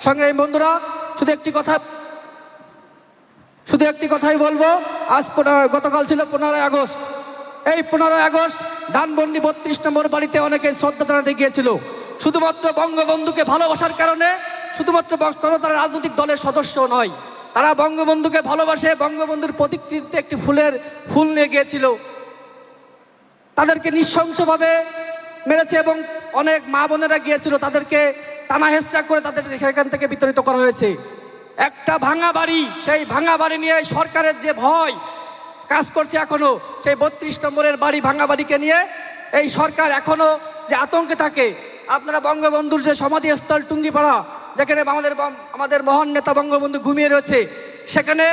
সংগ্রামী বন্ধুরা, শুধু একটি কথাই বলবো, গতকাল ছিল 15 আগস্ট। এই 15 আগস্ট ধানমন্ডি 32 নম্বর বাড়িতে অনেকে শ্রদ্ধা জানাতে গিয়েছিল শুধুমাত্র বঙ্গবন্ধুকে ভালোবাসার কারণে। শুধুমাত্র কোনো তারা রাজনৈতিক দলের সদস্য নয়, তারা বঙ্গবন্ধুকে ভালোবাসে, বঙ্গবন্ধুর প্রতিকৃতিতে একটি ফুল নিয়ে গিয়েছিল। তাদেরকে নৃশংসভাবে মেরেছে এবং অনেক মা বোনেরা গিয়েছিল, তাদেরকে টানা হেঁচড়া করে তাদের সেখান থেকে বিতাড়িত করা হয়েছে। একটা ভাঙা বাড়ি, সেই ভাঙা বাড়ি নিয়ে সরকারের যে ভয় কাজ করছে এখনো, সেই 32 নম্বরের বাড়ি ভাঙা বাড়িকে নিয়ে এই সরকার এখনো যে আতঙ্কে থাকে। আপনারা বঙ্গবন্ধুর যে সমাধিস্থল টুঙ্গিপাড়া, যেখানে আমাদের মহান নেতা বঙ্গবন্ধু ঘুমিয়ে রয়েছে, সেখানে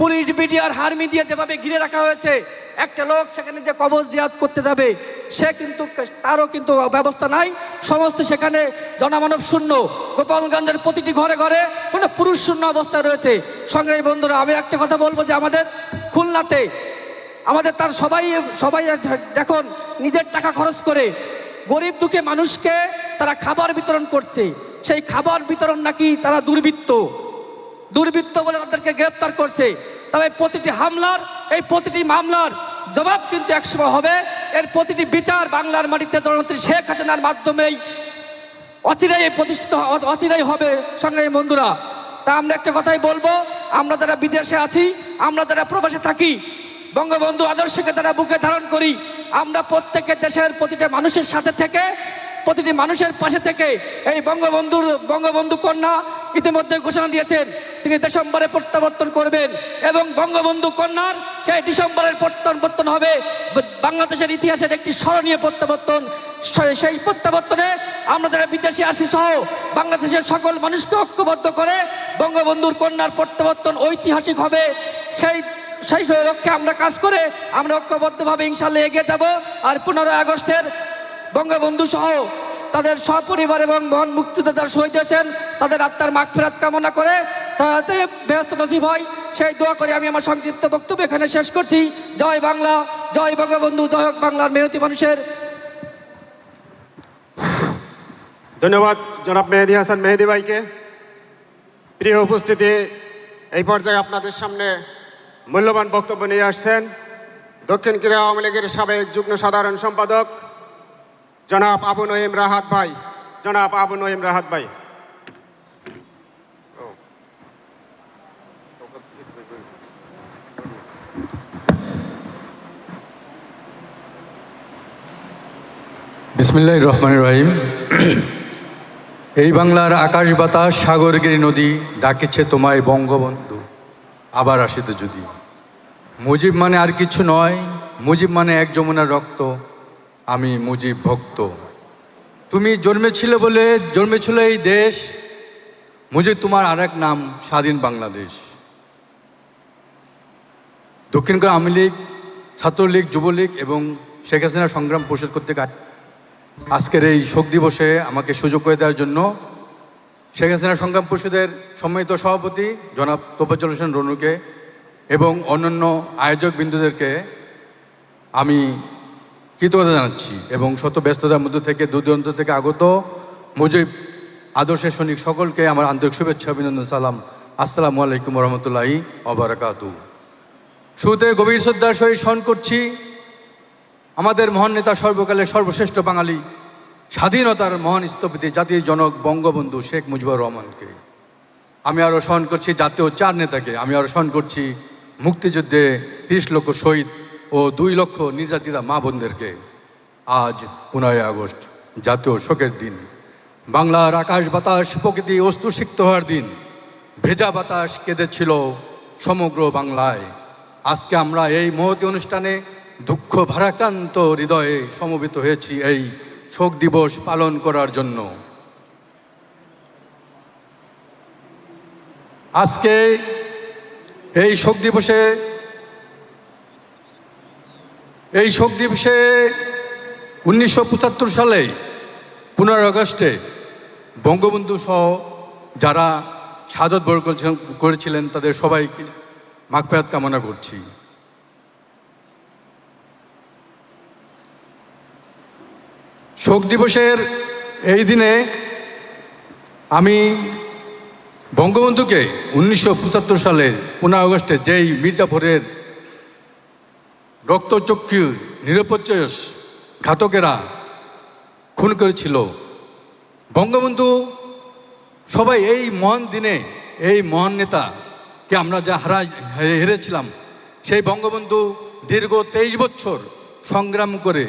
পুলিশ বিডিআর আর্মি দিয়ে যেভাবে ঘিরে রাখা হয়েছে, একটা লোক সেখানে যে কবর জিয়ারত করতে যাবে তারও কিন্তু ব্যবস্থা নাই। সমস্ত সেখানে জনমানব শূন্য। গোপালগঞ্জের প্রতিটি ঘরে ঘরে কোনো পুরুষ শূন্য অবস্থায় রয়েছে। সংগ্রামী বন্ধুরা, আমি একটা কথা বলবো যে আমাদের খুলনাতে তার সবাই এখন নিজের টাকা খরচ করে গরিব দুঃখী মানুষকে তারা খাবার বিতরণ করছে। সেই খাবার বিতরণ নাকি তারা দুর্বৃত্ত বলে তাদেরকে গ্রেফতার করছে। তবে প্রতিটি প্রতিটি মামলার জবাব কিন্তু একসময় হবে। এর প্রতিটি বিচার বাংলার মাটিতে জননেত্রী শেখ হাসিনার মাধ্যমেই অচিরাই হবে। সংগ্রামী বন্ধুরা, তা আমরা একটা কথাই বলবো, আমরা যারা বিদেশে আছি, আমরা যারা প্রবাসে থাকি, বঙ্গবন্ধু আদর্শকে যারা বুকে ধারণ করি, আমরা প্রত্যেকের দেশের প্রতিটা মানুষের সাথে থেকে, প্রতিটি মানুষের পাশে থেকে এই বঙ্গবন্ধু কন্যা ইতিমধ্যে ঘোষণা দিয়েছেন তিনি ডিসেম্বরে প্রত্যাবর্তন করবেন এবং বঙ্গবন্ধু কন্যার সেই ডিসেম্বরের প্রত্যাবর্তন হবে বাংলাদেশের ইতিহাসের একটি স্মরণীয় প্রত্যাবর্তন। সেই প্রত্যাবর্তনে আমরা যারা বিদেশে আসি সহ বাংলাদেশের সকল মানুষকে ঐক্যবদ্ধ করে বঙ্গবন্ধুর কন্যার প্রত্যাবর্তন ঐতিহাসিক হবে। সেই লক্ষ্যে আমরা কাজ করে আমরা ঐক্যবদ্ধভাবে ইনশাআল্লাহ এগিয়ে যাব। আর 15 আগস্টের বঙ্গবন্ধু সহ তাদের সপরিবার এবং মহান মুক্তিযোদ্ধারা শহীদ হয়েছেন, তাদের আত্মার মাগফিরাত কামনা করে তাতে বেহেশত নসিব হয়, সেই দোয়া করে আমি আমার সংক্ষিপ্ত বক্তব্য এখানে শেষ করছি। জয় বাংলা, জয় বঙ্গবন্ধু, জয় হোক বাংলার মেহনতি মানুষের। ধন্যবাদ জনাব মেহেদী হাসান মেহেদী ভাইকে। প্রিয় উপস্থিতি, এই পর্যায়ে আপনাদের সামনে মূল্যবান বক্তব্য নিয়ে আসছেন দক্ষিণ ক্রীড়া আওয়ামী লীগের সাবেক যুগ্ম সাধারণ সম্পাদক জনাব আবু নঈম রাহাত ভাই। জনাব আবু নঈম রাহাত ভাই। বিসমিল্লাহির রহমানির রহিম। এই বাংলার আকাশ বাতাস সাগরগিরি নদী ডাকেছে তোমায় বঙ্গবন্ধু, আবার আসিতে যদি। মুজিব মানে আর কিছু নয়, মুজিব মানে এক যমুনার রক্ত, আমি মুজিব ভক্ত। তুমি জন্মেছিল এই দেশ, মুজিব তোমার আর এক নাম স্বাধীন বাংলাদেশ। দক্ষিণ কোরিয়া আওয়ামী লীগ, ছাত্রলীগ, যুবলীগ এবং শেখ হাসিনা সংগ্রাম পরিষদ কর্তৃক আজকের এই শোক দিবসে আমাকে সুযোগ করে দেওয়ার জন্য শেখ হাসিনা সংগ্রাম পরিষদের সম্মানিত সভাপতি জনাব তোফাজ্জল হোসেন রনুকে এবং অন্যান্য আয়োজক বিন্দুদেরকে আমি কৃতজ্ঞতা জানাচ্ছি এবং শত ব্যস্ততার মধ্যে থেকে দূরদূরান্ত থেকে আগত মুজিব আদর্শের সৈনিক সকলকে আমার আন্তরিক শুভেচ্ছা, অভিনন্দন, সালাম। আসসালামু আলাইকুম রহমতুল্লাহি ওয়া বারাকাতুহু। শুরুতে গভীর শ্রদ্ধার সহিত স্মরণ করছি আমাদের মহান নেতা, সর্বকালের সর্বশ্রেষ্ঠ বাঙালি, স্বাধীনতার মহান স্থপতি জাতির জনক বঙ্গবন্ধু শেখ মুজিবুর রহমানকে। আমি আরও স্মরণ করছি জাতীয় 4 নেতাকে। আমি আরও স্মরণ করছি মুক্তিযুদ্ধে 30 লক্ষ শহীদ ও 2 লক্ষ নির্যাতিতা মা বোনদেরকে। আজ 15 আগস্ট জাতীয় শোকের দিন। বাংলার আকাশ বাতাস প্রকৃতি অস্তুসিক্ত হওয়ার দিন। ভেজা বাতাস কেঁদেছিল সমগ্র বাংলায়। আজকে আমরা এই মহতী অনুষ্ঠানে দুঃখ ভারাক্রান্ত হৃদয়ে সমবেত হয়েছি এই শোক দিবস পালন করার জন্য। আজকে এই শোক দিবসে 1975 সালে 15 আগস্টে বঙ্গবন্ধু সহ যারা শাহাদত বরণ করেছিলেন তাদের সবাইকে মাগফিরাত কামনা করছি। শোক দিবসের এই দিনে আমি বঙ্গবন্ধুকে 1975 সালের 15 আগস্টে যেই মির্জাফরের রক্তচক্ষু নিরপেক্ষ ঘাতকেরা খুন করেছিল, বঙ্গবন্ধু সবাই এই মহান দিনে এই মহান নেতাকে আমরা যা হেরেছিলাম, সেই বঙ্গবন্ধু দীর্ঘ 23 বছর সংগ্রাম করে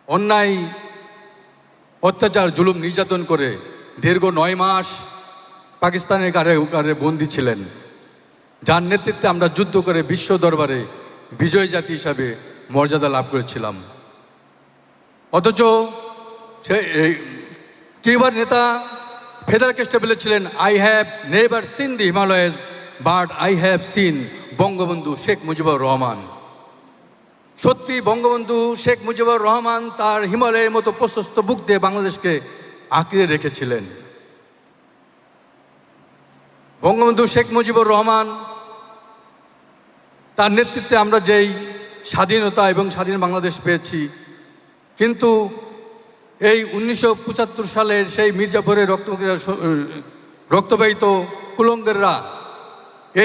অন্যায় অত্যাচার জুলুম নির্যাতন করে দীর্ঘ 9 মাস পাকিস্তানের কারাগারে বন্দী ছিলেন, যার নেতৃত্বে আমরা যুদ্ধ করে বিশ্ব দরবারে বিজয় জাতি হিসাবে মর্যাদা লাভ করেছিলাম। অথচ সে কিউবার নেতা ফেদার ক্যাস্ট্রো বলেছিলেন, I have never seen the Himalayas but I have seen Bangabandhu Sheikh Mujibur Rahman. সত্যি বঙ্গবন্ধু শেখ মুজিবুর রহমান তার হিমালয়ের মতো প্রশস্ত বুক দিয়ে বাংলাদেশকে আঁকড়ে রেখেছিলেন। বঙ্গবন্ধু শেখ মুজিবুর রহমান তার নেতৃত্বে আমরা যেই স্বাধীনতা এবং স্বাধীন বাংলাদেশ পেয়েছি, কিন্তু এই 1975 সালের সেই মির্জাফরের রক্তবাহিত কুলঙ্গাররা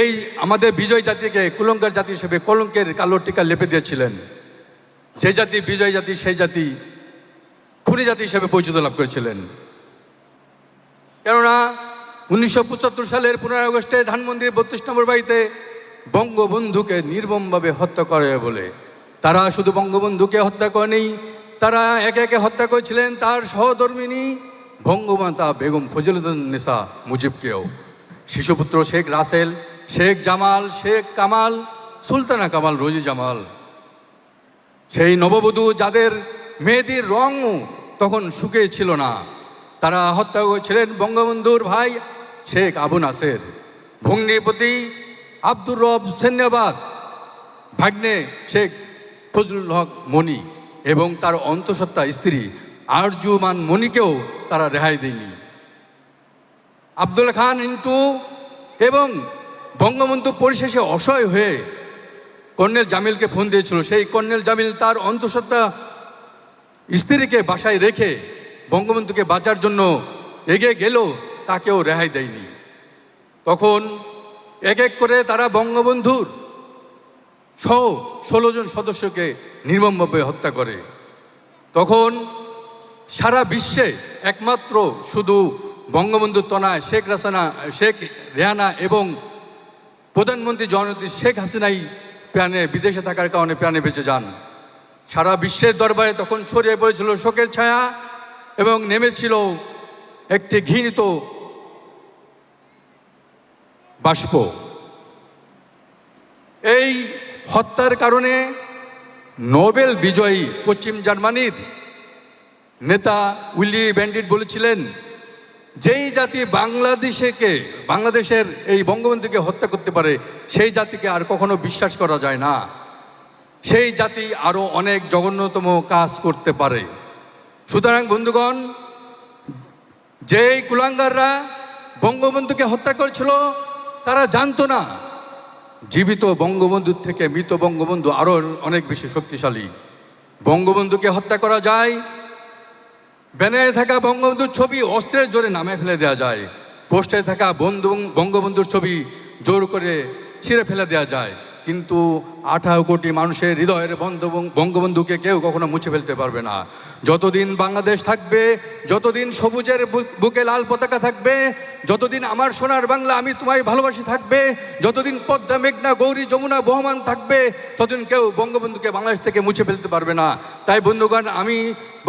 এই আমাদের বিজয় জাতিকে কুলঙ্গার জাতি হিসেবে কলঙ্কের কালো টিকা লেপে দিয়েছিলেন। যে জাতি বিজয় জাতি, সেই জাতি খুনি জাতি হিসেবে পরিচিত লাভ করেছিলেন। কেননা 1975 সালের 15 আগস্টে ধানমন্ডির 32 নম্বর বাড়িতে বঙ্গবন্ধুকে নির্মমভাবে হত্যা করে বলে তারা শুধু বঙ্গবন্ধুকে হত্যা করেনি, তারা একে একে হত্যা করেছিলেন তার সহধর্মিনী বঙ্গমাতা বেগম ফজিলাতুন্নেসা মুজিবকেও, শিশুপুত্র শেখ রাসেল, শেখ জামাল, শেখ কামাল, সুলতানা কামাল, রোজি জামাল, সেই নববধূ যাদের মেয়েদের রঙও তখন শুকিয়ে ছিল না, তারা হত্যা করেছিলেন বঙ্গবন্ধুর ভাই শেখ আবু নাসের, ভগ্নিপতি আব্দুর রব সেনাবাদ, ভাগ্নে শেখ ফজলুল হক মনি এবং তার অন্তঃসত্ত্বা স্ত্রী আরজুমান মনিকেও তারা রেহাই দেয়নি। আব্দুল খান ইন্টু এবং বঙ্গবন্ধু পরিশেষে অসহায় হয়ে কর্নেল জামিলকে ফোন দিয়েছিল। সেই কর্নেল জামিল তার অন্তঃসত্ত্বা স্ত্রীকে বাসায় রেখে বঙ্গবন্ধুকে বাঁচার জন্য এগিয়ে গেলেও তাকেও রেহাই দেয়নি। তখন এক এক করে তারা বঙ্গবন্ধুর সহ 16 জন সদস্যকে নির্মমভাবে হত্যা করে। তখন সারা বিশ্বে একমাত্র শুধু বঙ্গবন্ধু তনয় শেখ রেহানা এবং প্রধানমন্ত্রী জননেত্রী শেখ হাসিনাই প্রাণে বিদেশে থাকার কারণে প্রাণে বেঁচে যান। সারা বিশ্বের দরবারে তখন ছড়িয়ে পড়েছিল শোকের ছায়া এবং নেমেছিল একটি ঘৃণিত বাষ্প। এই হত্যার কারণে নোবেল বিজয়ী পশ্চিম জার্মানির নেতা উইলি ব্যান্ডিট বলেছিলেন, যেই জাতি বাংলাদেশের এই বঙ্গবন্ধুকে হত্যা করতে পারে সেই জাতিকে আর কখনো বিশ্বাস করা যায় না, সেই জাতি আরো অনেক জঘন্যতম কাজ করতে পারে। সুতরাং বন্ধুগণ, যেই কুলাঙ্গাররা বঙ্গবন্ধুকে হত্যা করেছিল তারা জানতো না জীবিত বঙ্গবন্ধুর থেকে মৃত বঙ্গবন্ধু আরো অনেক বেশি শক্তিশালী। বঙ্গবন্ধুকে হত্যা করা যায়, ব্যানারে থাকা বঙ্গবন্ধুর ছবি অস্ত্রের জোরে নামে ফেলে দেওয়া যায়, পোস্টে থাকা বঙ্গবন্ধুর ছবি জোর করে ছিঁড়ে ফেলে দেওয়া যায়, কিন্তু 18 কোটি মানুষের হৃদয়ের বঙ্গবন্ধুকে কেউ কখনো মুছে ফেলতে পারবে না। যতদিন বাংলাদেশ থাকবে, যতদিন সবুজের বুকে লাল পতাকা থাকবে, যতদিন আমার সোনার বাংলা আমি তোমায় ভালোবাসি থাকবে, যতদিন পদ্মা মেঘনা গৌরী যমুনা বহমান থাকবে, ততদিন কেউ বঙ্গবন্ধুকে বাংলাদেশ থেকে মুছে ফেলতে পারবে না। তাই বন্ধুগণ, আমি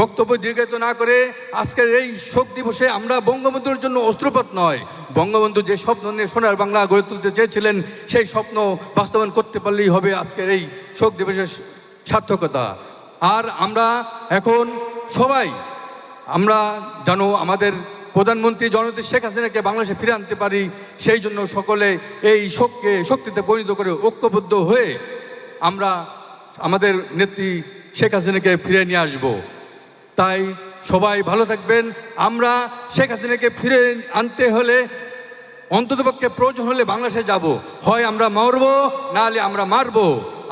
বক্তব্য দীর্ঘায়িত না করে আজকের এই শোক দিবসে আমরা বঙ্গবন্ধুর জন্য অস্ত্রপাত নয়, বঙ্গবন্ধু যে স্বপ্ন নিয়ে সোনার বাংলা গড়ে তুলতে চেয়েছিলেন সেই স্বপ্ন বাস্তবায়ন করতে পারলেই হবে আজকের এই শোক দিবসের সার্থকতা। আর আমরা এখন সবাই আমরা যেন আমাদের প্রধানমন্ত্রী জননেত্রী শেখ হাসিনাকে বাংলাদেশে ফিরে আনতে পারি, সেই জন্য সকলে এই শোককে শক্তিতে পরিণত করে ঐক্যবদ্ধ হয়ে আমরা আমাদের নেত্রী শেখ হাসিনাকে ফিরে নিয়ে আসব। তাই সবাই ভালো থাকবেন। আমরা শেখ হাসিনাকে ফিরে আনতে হলে অন্ততপক্ষে প্রয়োজন হলে বাংলাদেশে যাব, হয় আমরা মরবো না হলে আমরা মারবো।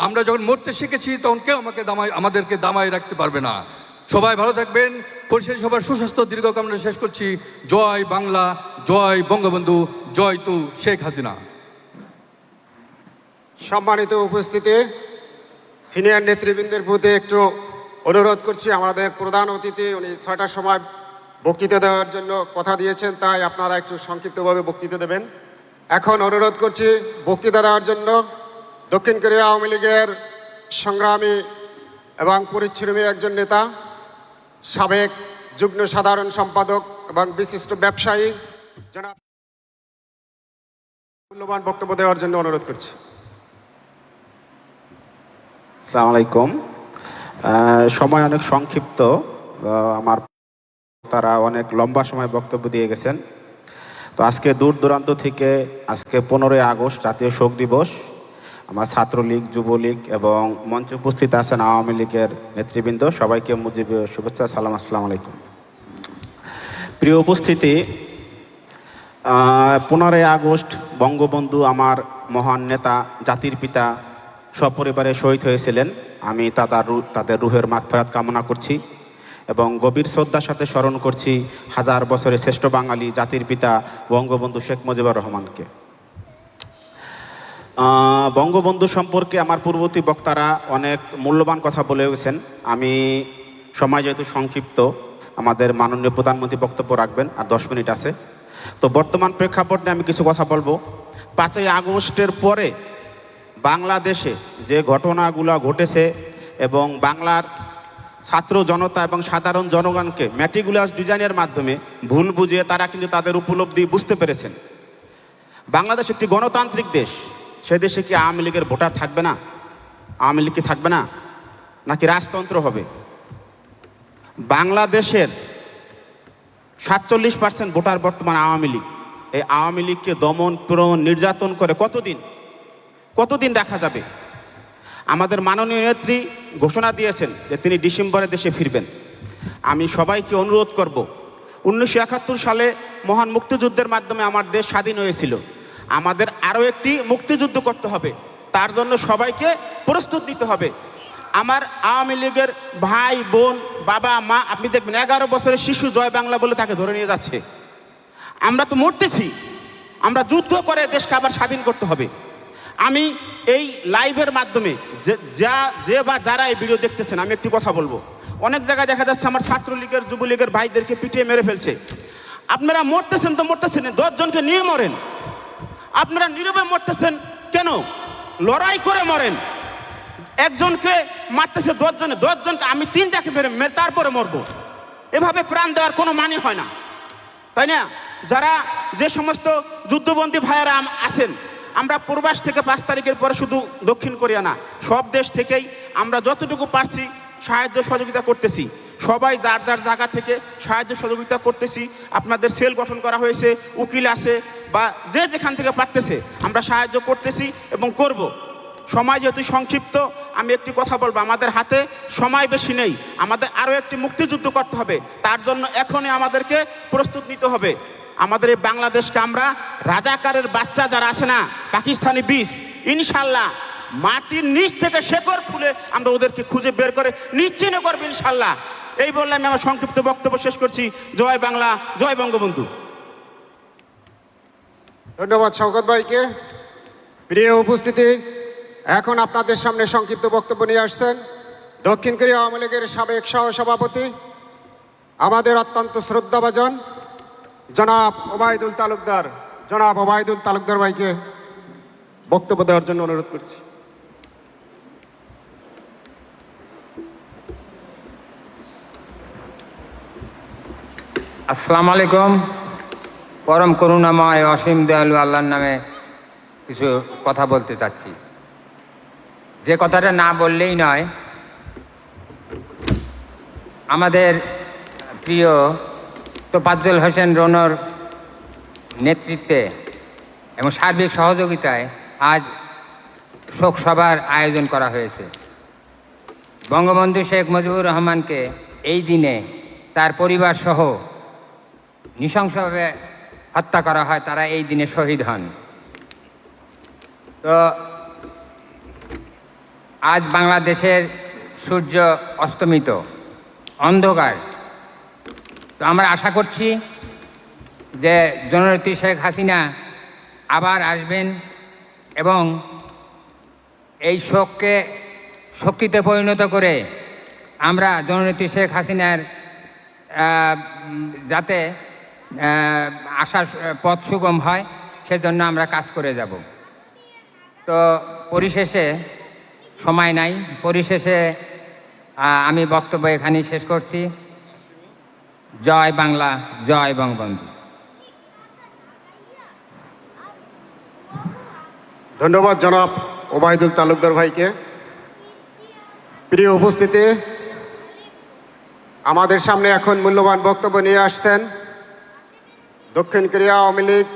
আমরা যখন মরতে শিখেছি তখন কেউ আমাদেরকে দামায় রাখতে পারবে না। সবাই ভালো থাকবেন। পরিশেষে সবার সুস্বাস্থ্য দীর্ঘ কামনা শেষ করছি। জয় বাংলা, জয় বঙ্গবন্ধু, জয় তু শেখ হাসিনা। সম্মানিত উপস্থিতি, সিনিয়র নেতৃবৃন্দের প্রতি একটু অনুরোধ করছি। আমাদের প্রধান অতিথি উনি 6টার সময় বক্তৃতা দেওয়ার জন্য কথা দিয়েছেন, তাই আপনারা একটু সংক্ষিপ্তভাবে বক্তৃতা দেবেন। এখন অনুরোধ করছি বক্তৃতা দেওয়ার জন্য দক্ষিণ কোরিয়া আওয়ামী লীগের সংগ্রামী এবং পরিশ্রমী একজন নেতা, সাবেক যুগ্ম সাধারণ সম্পাদক এবং বিশিষ্ট ব্যবসায়ী জনাব মূল্যবান বক্তব্য দেওয়ার জন্য অনুরোধ করছি। আসসালামু আলাইকুম। সময় অনেক সংক্ষিপ্ত, আমার তারা অনেক লম্বা সময় বক্তব্য দিয়ে গেছেন। তো আজকে দূর দূরান্ত থেকে আজকে 15ই আগস্ট জাতীয় শোক দিবস। আমার ছাত্রলীগ, যুবলীগ এবং মঞ্চে উপস্থিত আছেন আওয়ামী লীগের নেতৃবৃন্দ, সবাইকে মুজিবের শুভেচ্ছা, সালাম, আসসালামু আলাইকুম। প্রিয় উপস্থিতি, 15ই আগস্ট বঙ্গবন্ধু আমার মহান নেতা, জাতির পিতা সপরিবারে শহীদ হয়েছিলেন। আমি তাদের রুহের মাগফিরাত কামনা করছি এবং গভীর শ্রদ্ধার সাথে স্মরণ করছি হাজার বছরের শ্রেষ্ঠ বাঙালি জাতির পিতা বঙ্গবন্ধু শেখ মুজিবুর রহমানকে। বঙ্গবন্ধু সম্পর্কে আমার পূর্ববর্তী বক্তারা অনেক মূল্যবান কথা বলে গেছেন। আমি সময় যেহেতু সংক্ষিপ্ত, আমাদের মাননীয় প্রধানমন্ত্রী বক্তব্য রাখবেন, আর 10 মিনিট আছে। তো বর্তমান প্রেক্ষাপটে আমি কিছু কথা বলবো। 5ই আগস্টের পরে বাংলাদেশে যে ঘটনাগুলো ঘটেছে এবং বাংলার ছাত্র জনতা এবং সাধারণ জনগণকে ম্যাটিকুলাস ডিজাইনের মাধ্যমে ভুল বুঝিয়ে তারা কিন্তু তাদের উপলব্ধি বুঝতে পেরেছেন। বাংলাদেশ একটি গণতান্ত্রিক দেশ, সে দেশে কি আওয়ামী লীগের ভোটার থাকবে না? আওয়ামী লীগ কি থাকবে না, নাকি রাজতন্ত্র হবে? বাংলাদেশের 47% ভোটার বর্তমান আওয়ামী লীগ। এই আওয়ামী লীগকে দমন পীড়ন নির্যাতন করে কতদিন রাখা যাবে? আমাদের মাননীয় নেত্রী ঘোষণা দিয়েছেন যে তিনি ডিসেম্বরে দেশে ফিরবেন। আমি সবাইকে অনুরোধ করব, 1971 সালে মহান মুক্তিযুদ্ধের মাধ্যমে আমার দেশ স্বাধীন হয়েছিল। আমাদের আরও একটি মুক্তিযুদ্ধ করতে হবে, তার জন্য সবাইকে প্রস্তুত নিতে হবে। আমার আওয়ামী লীগের ভাই বোন, বাবা মা, আপনি দেখবেন 11 বছরের শিশু জয় বাংলা বলে তাকে ধরে নিয়ে যাচ্ছে। আমরা তো মরতেছি, আমরা যুদ্ধ করে দেশকে আবার স্বাধীন করতে হবে। আমি এই লাইভের মাধ্যমে যারা এই ভিডিও দেখতেছেন, আমি একটি কথা বলবো। অনেক জায়গায় দেখা যাচ্ছে আমার ছাত্রলীগের, যুবলীগের ভাইদেরকে পিটিয়ে মেরে ফেলছে। আপনারা মরতেছেন তো মরতেছেন, 10 জনকে নিয়ে মরেন। আপনারা নীরবে মরতেছেন কেন? লড়াই করে মরেন। একজনকে মারতেছে 10 জনকে, আমি 3টাকে মেরে তারপরে মরবো। এভাবে প্রাণ দেওয়ার কোনো মানে হয় না, তাই না? যারা যে সমস্ত যুদ্ধবন্দী ভাইয়েরা আছেন, আমরা প্রবাস থেকে 5 তারিখের পরে শুধু দক্ষিণ কোরিয়া না, সব দেশ থেকেই আমরা যতটুকু পারছি সাহায্য সহযোগিতা করতেছি। সবাই যার যার জায়গা থেকে সাহায্য সহযোগিতা করতেছি। আপনাদের সেল গঠন করা হয়েছে, উকিল আছে, বা যে যেখান থেকে পারতেছে আমরা সাহায্য করতেছি এবং করব। সময় যেহেতু সংক্ষিপ্ত, আমি একটি কথা বলবো, আমাদের হাতে সময় বেশি নেই। আমাদের আরও একটি মুক্তিযুদ্ধ করতে হবে, তার জন্য এখনই আমাদেরকে প্রস্তুত নিতে হবে। আমাদের এই বাংলাদেশকে আমরা রাজাকারের বাচ্চা যারা আছে না, পাকিস্তানি বীজ, ইনশাল্লাহ মাটির নিচ থেকে শেকড় ফুলে আমরা ওদেরকে খুঁজে বের করে নিশ্চিহ্ন করবো ইনশাল্লাহ। এই বললে আমি আমার সংক্ষিপ্ত বক্তব্য শেষ করছি। জয় বাংলা, জয় বঙ্গবন্ধু। ধন্যবাদ শওকত ভাইকে। প্রিয় উপস্থিতি, এখন আপনাদের সামনে সংক্ষিপ্ত বক্তব্য নিয়ে আসছেন দক্ষিণ কোরিয়া আওয়ামী লীগের সাবেক সহসভাপতি, আমাদের অত্যন্ত শ্রদ্ধাভাজন জনাব ওবায়দুল তালুকদার ভাইকে বক্তব্য দেওয়ার জন্য অনুরোধ করছি। আসসালামু আলাইকুম। পরম করুণাময় অসীম দয়ালু আল্লাহর নামে কিছু কথা বলতে চাচ্ছি, যে কথাটা না বললেই নয়। আমাদের প্রিয় তোফাজ্জল হোসেন রনর নেতৃত্বে এবং সার্বিক সহযোগিতায় আজ শোক সভার আয়োজন করা হয়েছে। বঙ্গবন্ধু শেখ মুজিবুর রহমানকে এই দিনে তার পরিবার সহ নৃশংসভাবে হত্যা করা হয়, তারা এই দিনে শহীদ হন। তো আজ বাংলাদেশের সূর্য অস্তমিত, অন্ধকার। তো আমরা আশা করছি যে জননেত্রী শেখ হাসিনা আবার আসবেন এবং এই শোককে শক্তিতে পরিণত করে আমরা জননেত্রী শেখ হাসিনার যাতে আসার পথ সুগম হয় সেজন্য আমরা কাজ করে যাব। তো পরিশেষে সময় নাই, পরিশেষে আমি বক্তব্য এখানেই শেষ করছি। জয় বাংলা, জয় বঙ্গবন্ধু। ধন্যবাদ জনাব ওবায়দুল তালুকদার ভাইকে। প্রিয় উপস্থিতি, আমাদের সামনে এখন মূল্যবান বক্তব্য নিয়ে আসছেন দক্ষিণ কোরিয়া আওয়ামী লীগ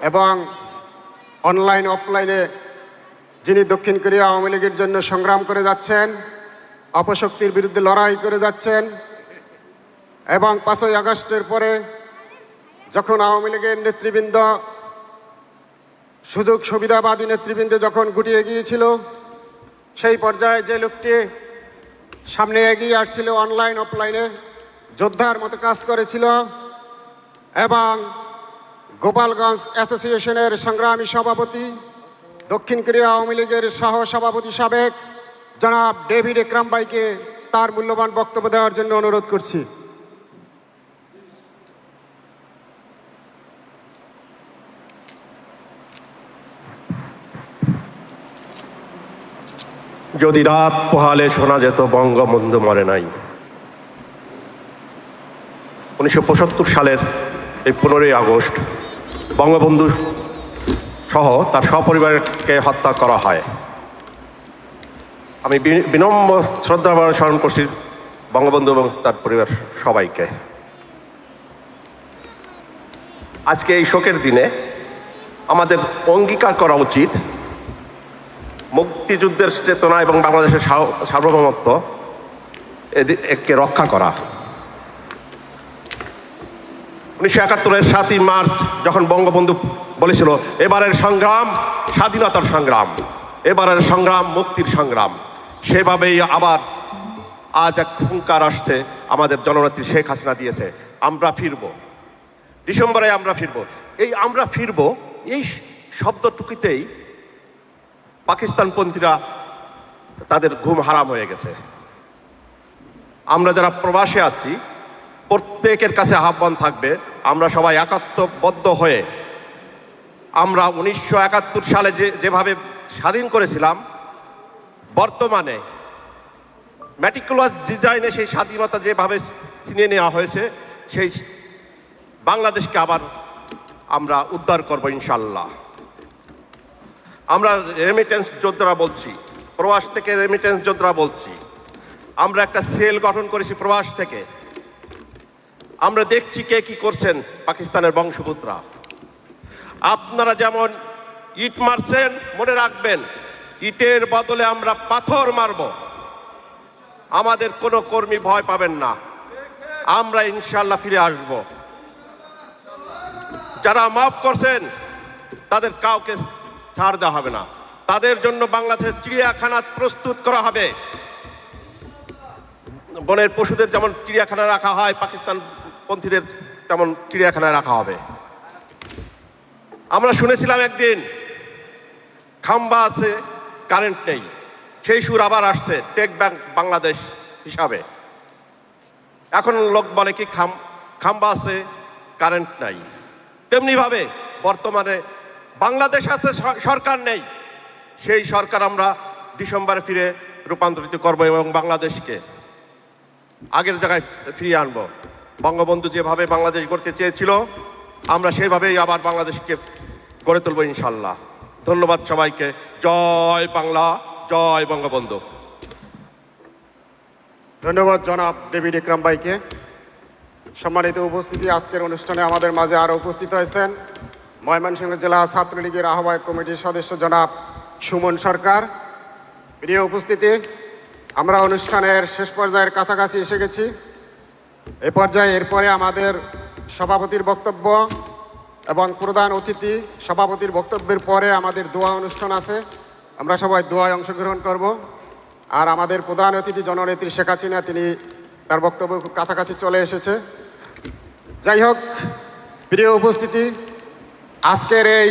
এবং অনলাইন অফলাইনে যিনি দক্ষিণ কোরিয়া আওয়ামী লীগের জন্য সংগ্রাম করে যাচ্ছেন, অপশক্তির বিরুদ্ধে লড়াই করে যাচ্ছেন এবং 5ই আগস্টের পরে যখন আওয়ামী লীগের নেতৃবৃন্দ সুযোগ সুবিধাবাদী নেতৃবৃন্দ যখন গুটিয়ে গিয়েছিল, সেই পর্যায়ে যে লোকটি সামনে এগিয়ে আসছিল, অনলাইন অফলাইনে যোদ্ধার মতো কাজ করেছিল এবং গোপালগঞ্জ অ্যাসোসিয়েশনের সংগ্রামী সভাপতি, দক্ষিণ কোরিয়া আওয়ামী লীগের সহ সভাপতি সাবেক জনাব ডেভিড একরাম ভাইকে তার মূল্যবান বক্তব্য দেওয়ার জন্য অনুরোধ করছি। যদি রাত পোহালে শোনা যেত বঙ্গবন্ধু মরে নাই। 1975 সালের এই 15ই আগস্ট বঙ্গবন্ধু সহ তার সপরিবারকে হত্যা করা হয়। আমি বিনম্র শ্রদ্ধা স্মরণ করছি বঙ্গবন্ধু এবং তার পরিবার সবাইকে। আজকে এই শোকের দিনে আমাদের অঙ্গীকার করা উচিত মুক্তিযুদ্ধের চেতনা এবং বাংলাদেশের সার্বভৌমত্ব একে রক্ষা করা। 1971-এর 7ই মার্চ যখন বঙ্গবন্ধু বলেছিল এবারের সংগ্রাম স্বাধীনতার সংগ্রাম, এবারের সংগ্রাম মুক্তির সংগ্রাম, সেভাবেই আবার আজ এক হুঙ্কার আসছে আমাদের জননেত্রী শেখ হাসিনা দিয়েছে, আমরা ফিরব, ডিসেম্বরে আমরা ফিরব। এই আমরা ফিরব এই শব্দটুকুতেই পাকিস্তানপন্থীরা তাদের ঘুম হারাম হয়ে গেছে। আমরা যারা প্রবাসে আছি প্রত্যেকের কাছে আহ্বান থাকবে, আমরা সবাই একাত্মবদ্ধ হয়ে আমরা 1971 সালে যেভাবে স্বাধীন করেছিলাম, বর্তমানে ম্যাটিকুলাস ডিজাইনে সেই স্বাধীনতা যেভাবে ছিনিয়ে নেওয়া হয়েছে, সেই বাংলাদেশকে আবার আমরা উদ্ধার করব ইনশাল্লাহ। আমরা রেমিটেন্স যোদ্ধারা বলছি, প্রবাস থেকে রেমিটেন্স যোদ্ধারা বলছি, আমরা একটা সেল গঠন করেছি প্রবাস থেকে। আমরা দেখছি কে কি করছেন পাকিস্তানের বংশপুত্ররা। আপনারা যেমন ইট মারছেন, মনে রাখবেন ইটের বদলে আমরা পাথর মারব। আমাদের কোনো কর্মী ভয় পাবেন না, আমরা ইনশাল্লাহ ফিরে আসব। যারা মাফ করছেন তাদের কাউকে ছাড় দেওয়া হবে না, তাদের জন্য বাংলাদেশের চিড়িয়াখানা প্রস্তুত করা হবে। বনের পশুদের যেমন চিড়িয়াখানা রাখা হয়, পাকিস্তান পন্থীদের তেমন চিড়িয়াখানায় রাখা হবে। আমরা শুনেছিলাম একদিন খাম্বা আছে, কারেন্ট নেই। সেই সুর আবার আসছে টেক ব্যাংক বাংলাদেশ হিসাবে। এখন লোক বলে কি খাম্বা আছে, কারেন্ট নাই। তেমনিভাবে বর্তমানে বাংলাদেশ আছে, সরকার নেই। সেই সরকার আমরা ডিসেম্বরে ফিরে রূপান্তরিত করব এবং বাংলাদেশকে আগের জায়গায় ফিরিয়ে আনবো। বঙ্গবন্ধু যেভাবে বাংলাদেশ গড়তে চেয়েছিল, আমরা সেভাবেই আবার বাংলাদেশকে গড়ে তুলব ইনশাল্লাহ। ধন্যবাদ সবাইকে। জয় বাংলা, জয় বঙ্গবন্ধু। ধন্যবাদ জনাব ডেভিড ইকরাম ভাইকে। সম্মানিত উপস্থিতি, আজকের অনুষ্ঠানে আমাদের মাঝে আরও উপস্থিত হয়েছেন ময়মনসিংহ জেলা ছাত্রলীগের আহ্বায়ক কমিটির সদস্য জনাব সুমন সরকার। প্রিয় উপস্থিতি, আমরা অনুষ্ঠানের শেষ পর্যায়ের কাছাকাছি এসে গেছি। এ পর্যায়ে এরপরে আমাদের সভাপতির বক্তব্য এবং প্রধান অতিথি সভাপতির বক্তব্যের পরে আমাদের দোয়া অনুষ্ঠান আছে। আমরা সবাই দোয়ায় অংশগ্রহণ করব। আর আমাদের প্রধান অতিথি জননেত্রী শেখ হাসিনা, তিনি তার বক্তব্য খুব কাছাকাছি চলে এসেছে। যাই হোক, প্রিয় উপস্থিতি, আজকের এই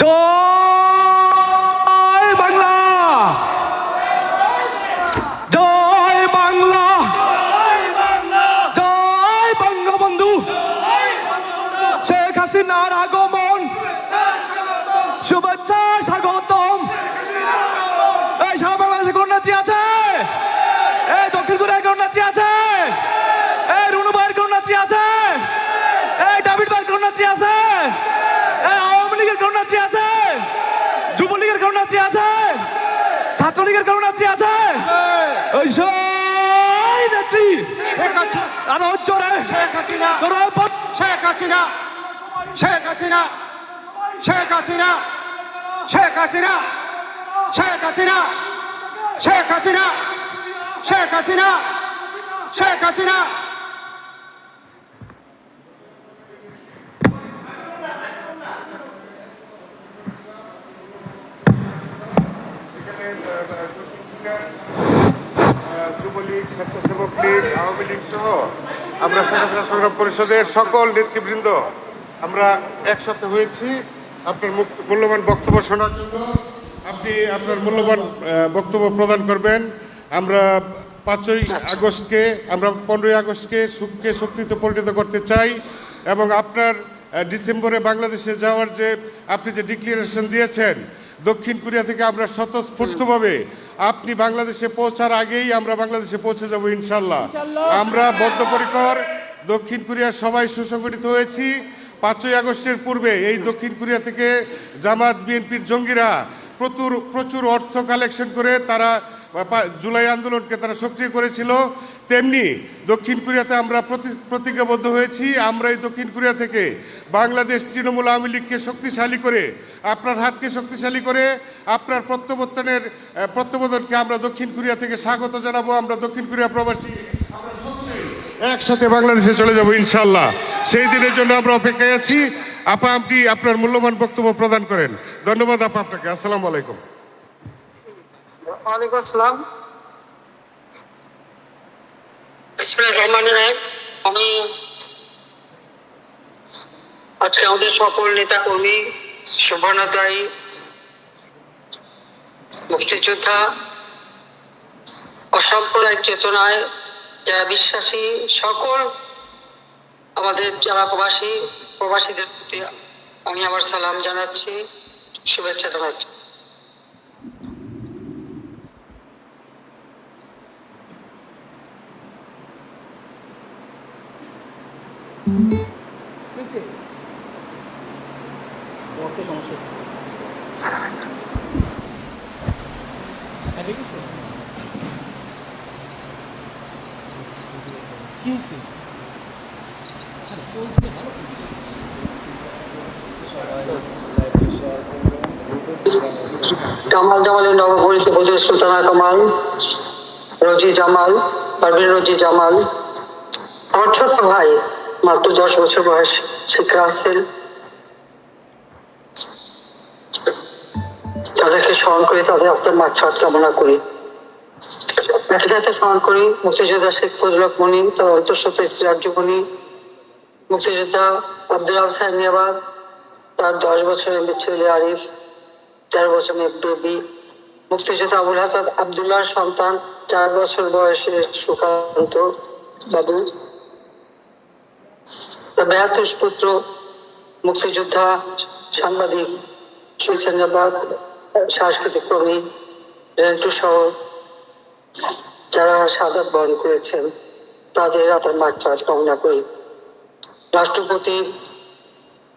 জয় বাংলা, জয় বাংলা, জয় বঙ্গবন্ধু, শেখ হাসিনার আগমন, শুভেচ্ছা স্বাগতম। এই সারা বাংলাদেশে কোন নেত্রী আছে? এই দক্ষিণ কোরিয়ার কোন নেত্রী আছে? এই রুনু ভাইয়ের কোন নেত্রী আছে? এই ডেভিড ভাইয়ের কোন নেত্রী আছে? এই আওয়ামী লীগের কোন নেত্রী আছে? যুবলীগের কোন নেত্রী আছে? ছাত্রলীগের কোন নেত্রী আছে? ওই সেই নেত্রী আরো জোরে শেখ হাসিনা, শেখ হাসিনা, শেখ হাসিনা, শেখ হাসিনা, শেখ হাসিনা, শেখ হাসিনা, শেখ হাসিনা, শেখ হাসিনা, শেখ হাসিনা। যুবলীগ, স্বেচ্ছাসেবক লীগ, আওয়ামী লীগ সহ আমরা স্বাধীনতা সংগ্রাম পরিষদের সকল নেতৃবৃন্দ আমরা একসাথে হয়েছি আপনার মূল্যবান বক্তব্য শোনার জন্য। আপনি আপনার মূল্যবান বক্তব্য প্রদান করবেন। আমরা 5ই আগস্টকে, আমরা 15ই আগস্টকে সুখকে শক্তিতে পরিণত করতে চাই এবং আপনার ডিসেম্বরে বাংলাদেশে যাওয়ার যে আপনি যে ডিক্লারেশন দিয়েছেন, দক্ষিণ কোরিয়া থেকে আমরা স্বতঃস্ফূর্তভাবে আপনি বাংলাদেশে পৌঁছার আগেই আমরা বাংলাদেশে পৌঁছে যাব ইনশাল্লাহ। আমরা বদ্ধপরিকর, দক্ষিণ কোরিয়ার সবাই সুসংগঠিত হয়েছি। 5ই আগস্টের পূর্বে এই দক্ষিণ কোরিয়া থেকে জামাত বিএনপির জঙ্গিরা প্রচুর অর্থ কালেকশন করে তারা জুলাই আন্দোলনকে তারা সক্রিয় করেছিল। তেমনি দক্ষিণ কোরিয়াতে আমরা প্রতিজ্ঞাবদ্ধ হয়েছি, আমরা এই দক্ষিণ কোরিয়া থেকে বাংলাদেশ তৃণমূল আওয়ামী লীগকে শক্তিশালী করে, আপনার হাতকে শক্তিশালী করে আপনার প্রত্যাবর্তনকে আমরা দক্ষিণ কোরিয়া থেকে স্বাগত জানাবো। আমরা দক্ষিণ কোরিয়া প্রবাসী একসাথে বাংলাদেশে চলে যাব ইনশাল্লাহ। সেই দিনের জন্য আমরা অপেক্ষায় আছি। আপা, আপনি আপনার মূল্যবান বক্তব্য প্রদান করেন। ধন্যবাদ আপা আপনাকে। আসসালামু আলাইকুম। ওয়ালাইকুম আসসালাম। আমি আজকে আমাদের সকল নেতা কর্মী, শুভানুধ্যায়ী, মুক্তিযোদ্ধা, অসাম্প্রদায়িক চেতনায় যারা বিশ্বাসী, সকল আমাদের যারা প্রবাসীদের প্রতি আমি আমার সালাম জানাচ্ছি, শুভেচ্ছা জানাচ্ছি। কামাল জামালের নবপরিচিত বধূ সুলতানা কামাল, রোজি জামাল, পারভিন রোজি জামাল, আমার ছোট্ট ভাই মাত্র 10 বছর বয়স শেখ রাসেল, তাদেরকে স্মরণ করি, তাদের আত্মার মাগফিরাত কামনা করি। একসাথে স্মরণ করি মুক্তিযোদ্ধা শেখ ফজলুল হক মনি, তার অন্তঃসত্ত্বা স্ত্রী আরজু মনি, মুক্তিযোদ্ধা আব্দুল রাব সাইনিয়াবাদ, তার 10 বছরের ছেলে আরিফ, 13 বছর বেবি। মুক্তিযোদ্ধা আবুল হাসান আবদুল্লাহর সন্তান 4 বছর বয়সের সুকান্ত বাবু। তার 72 পুত্র মুক্তিযোদ্ধা, সাংবাদিক, সুইচান্দাবাদ, সাংস্কৃতিক কর্মী, রেন্টু সহ যারা শাহাদাত বরণ করেছেন তাদের আত্মার মাগফিরাত কামনা করি। রাষ্ট্রপতি,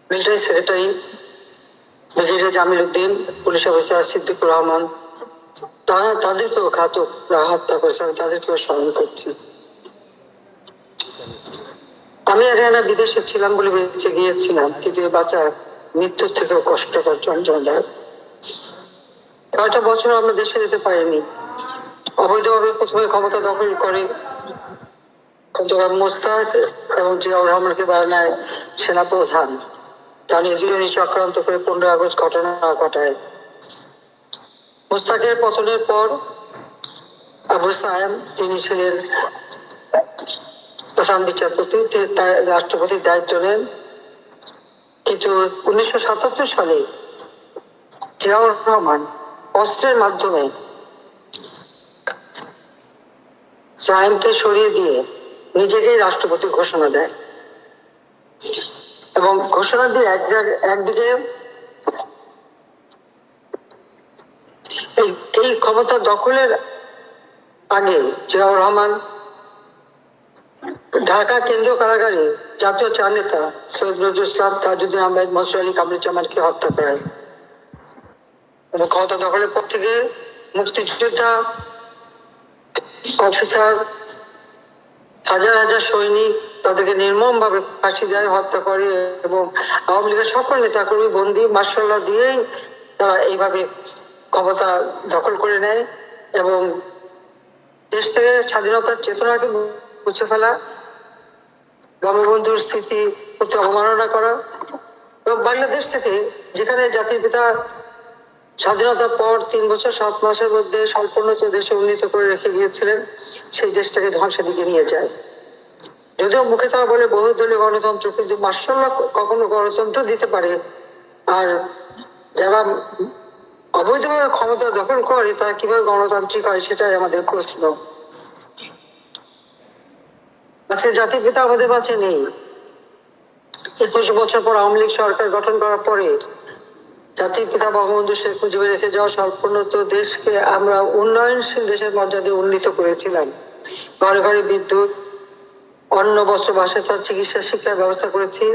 military secretary brigadier Jamil Uddin, police officer Siddiqur Rahman, তাদেরকেও ঘাতকরা হত্যা করেছেন, তাদেরকেও স্মরণ করছি। আমি হরিয়ানা বিদেশে ছিলাম বলে বেঁচে গিয়েছিলাম, কিন্তু এই বাচ্চা মৃত্যুর থেকেও কষ্টকর যন্ত্রণাদায়ক। 6টা বছর আমরা দেশে যেতে পারিনি। অবৈধভাবে প্রথমে ক্ষমতা দখল করে মোস্তাক এবং জিয়াউর রহমানকে বানায় সেনাপ্রধান। তা নিয়ে দুজনই চক্রান্ত করে 15 আগস্ট ঘটনা ঘটায়। মোস্তাকের পতনের পর আবু সায়েম, তিনি ছিলেন প্রধান বিচারপতি, রাষ্ট্রপতির দায়িত্ব নেন। কিন্তু 1977 সালে জিয়াউর রহমান অস্ত্রের মাধ্যমে সায়েমকে সরিয়ে দিয়ে নিজেকেই রাষ্ট্রপতি ঘোষণা দেয় এবং ঘোষণা দিয়ে একদিকে এই ক্ষমতা দখলের আগে জিয়াউর রহমান ঢাকা কেন্দ্রীয় কারাগারে জাতীয় চার নেতা সৈয়দ নজরুল ইসলাম, তাজউদ্দিন আহমেদ, মনসুর আলী, কামরুজ্জামানকে হত্যা করেন এবং ক্ষমতা দখলের পর থেকে মুক্তিযোদ্ধা, অফিসার, হাজার হাজার সৈনিক তাদেরকে নির্মমভাবে ফাঁসি দেয়, হত্যা করে এবং আওয়ামী লীগের সকল নেতাকর্মী বন্দী মার্শাল্লাহ দিয়েই তারা এইভাবে ক্ষমতা দখল করে নেয় এবং দেশ থেকে স্বাধীনতার চেতনাকে মুছে ফেলা, বঙ্গবন্ধুর স্মৃতি প্রতি অবমাননা করা এবং বাংলাদেশ থেকে, যেখানে জাতির পিতা স্বাধীনতার পর 3 বছর 7 মাসের মধ্যে সম্পূর্ণত দেশে উন্নীত করে রেখে গিয়েছিলেন, সেই দেশটাকে ধ্বংসের দিকে নিয়ে যায়। যদিও মুখে তারা বলে বহুদলীয় গণতন্ত্র, কিন্তু মার্শাল্লাহ কখনো গণতন্ত্র দিতে পারে, আর যারা অবৈধভাবে ক্ষমতা দখল করে তারা কিভাবে গণতান্ত্রিক হয় সেটাই আমাদের প্রশ্ন। আজকে জাতির পিতা আমাদের মাঝে নেই। 21 বছর পর আওয়ামী লীগ সরকার গঠন করার পরে জাতির পিতা বঙ্গবন্ধু শেখ মুজিবের রেখে যাওয়া সম্পূর্ণত দেশকে আমরা উন্নয়নশীল দেশের মর্যাদা উন্নীত করেছিলাম। ঘরে ঘরে বিদ্যুৎ, অন্ন, বস্ত্র, বাসস্থান, চিকিৎসা, শিক্ষার ব্যবস্থা করেছি।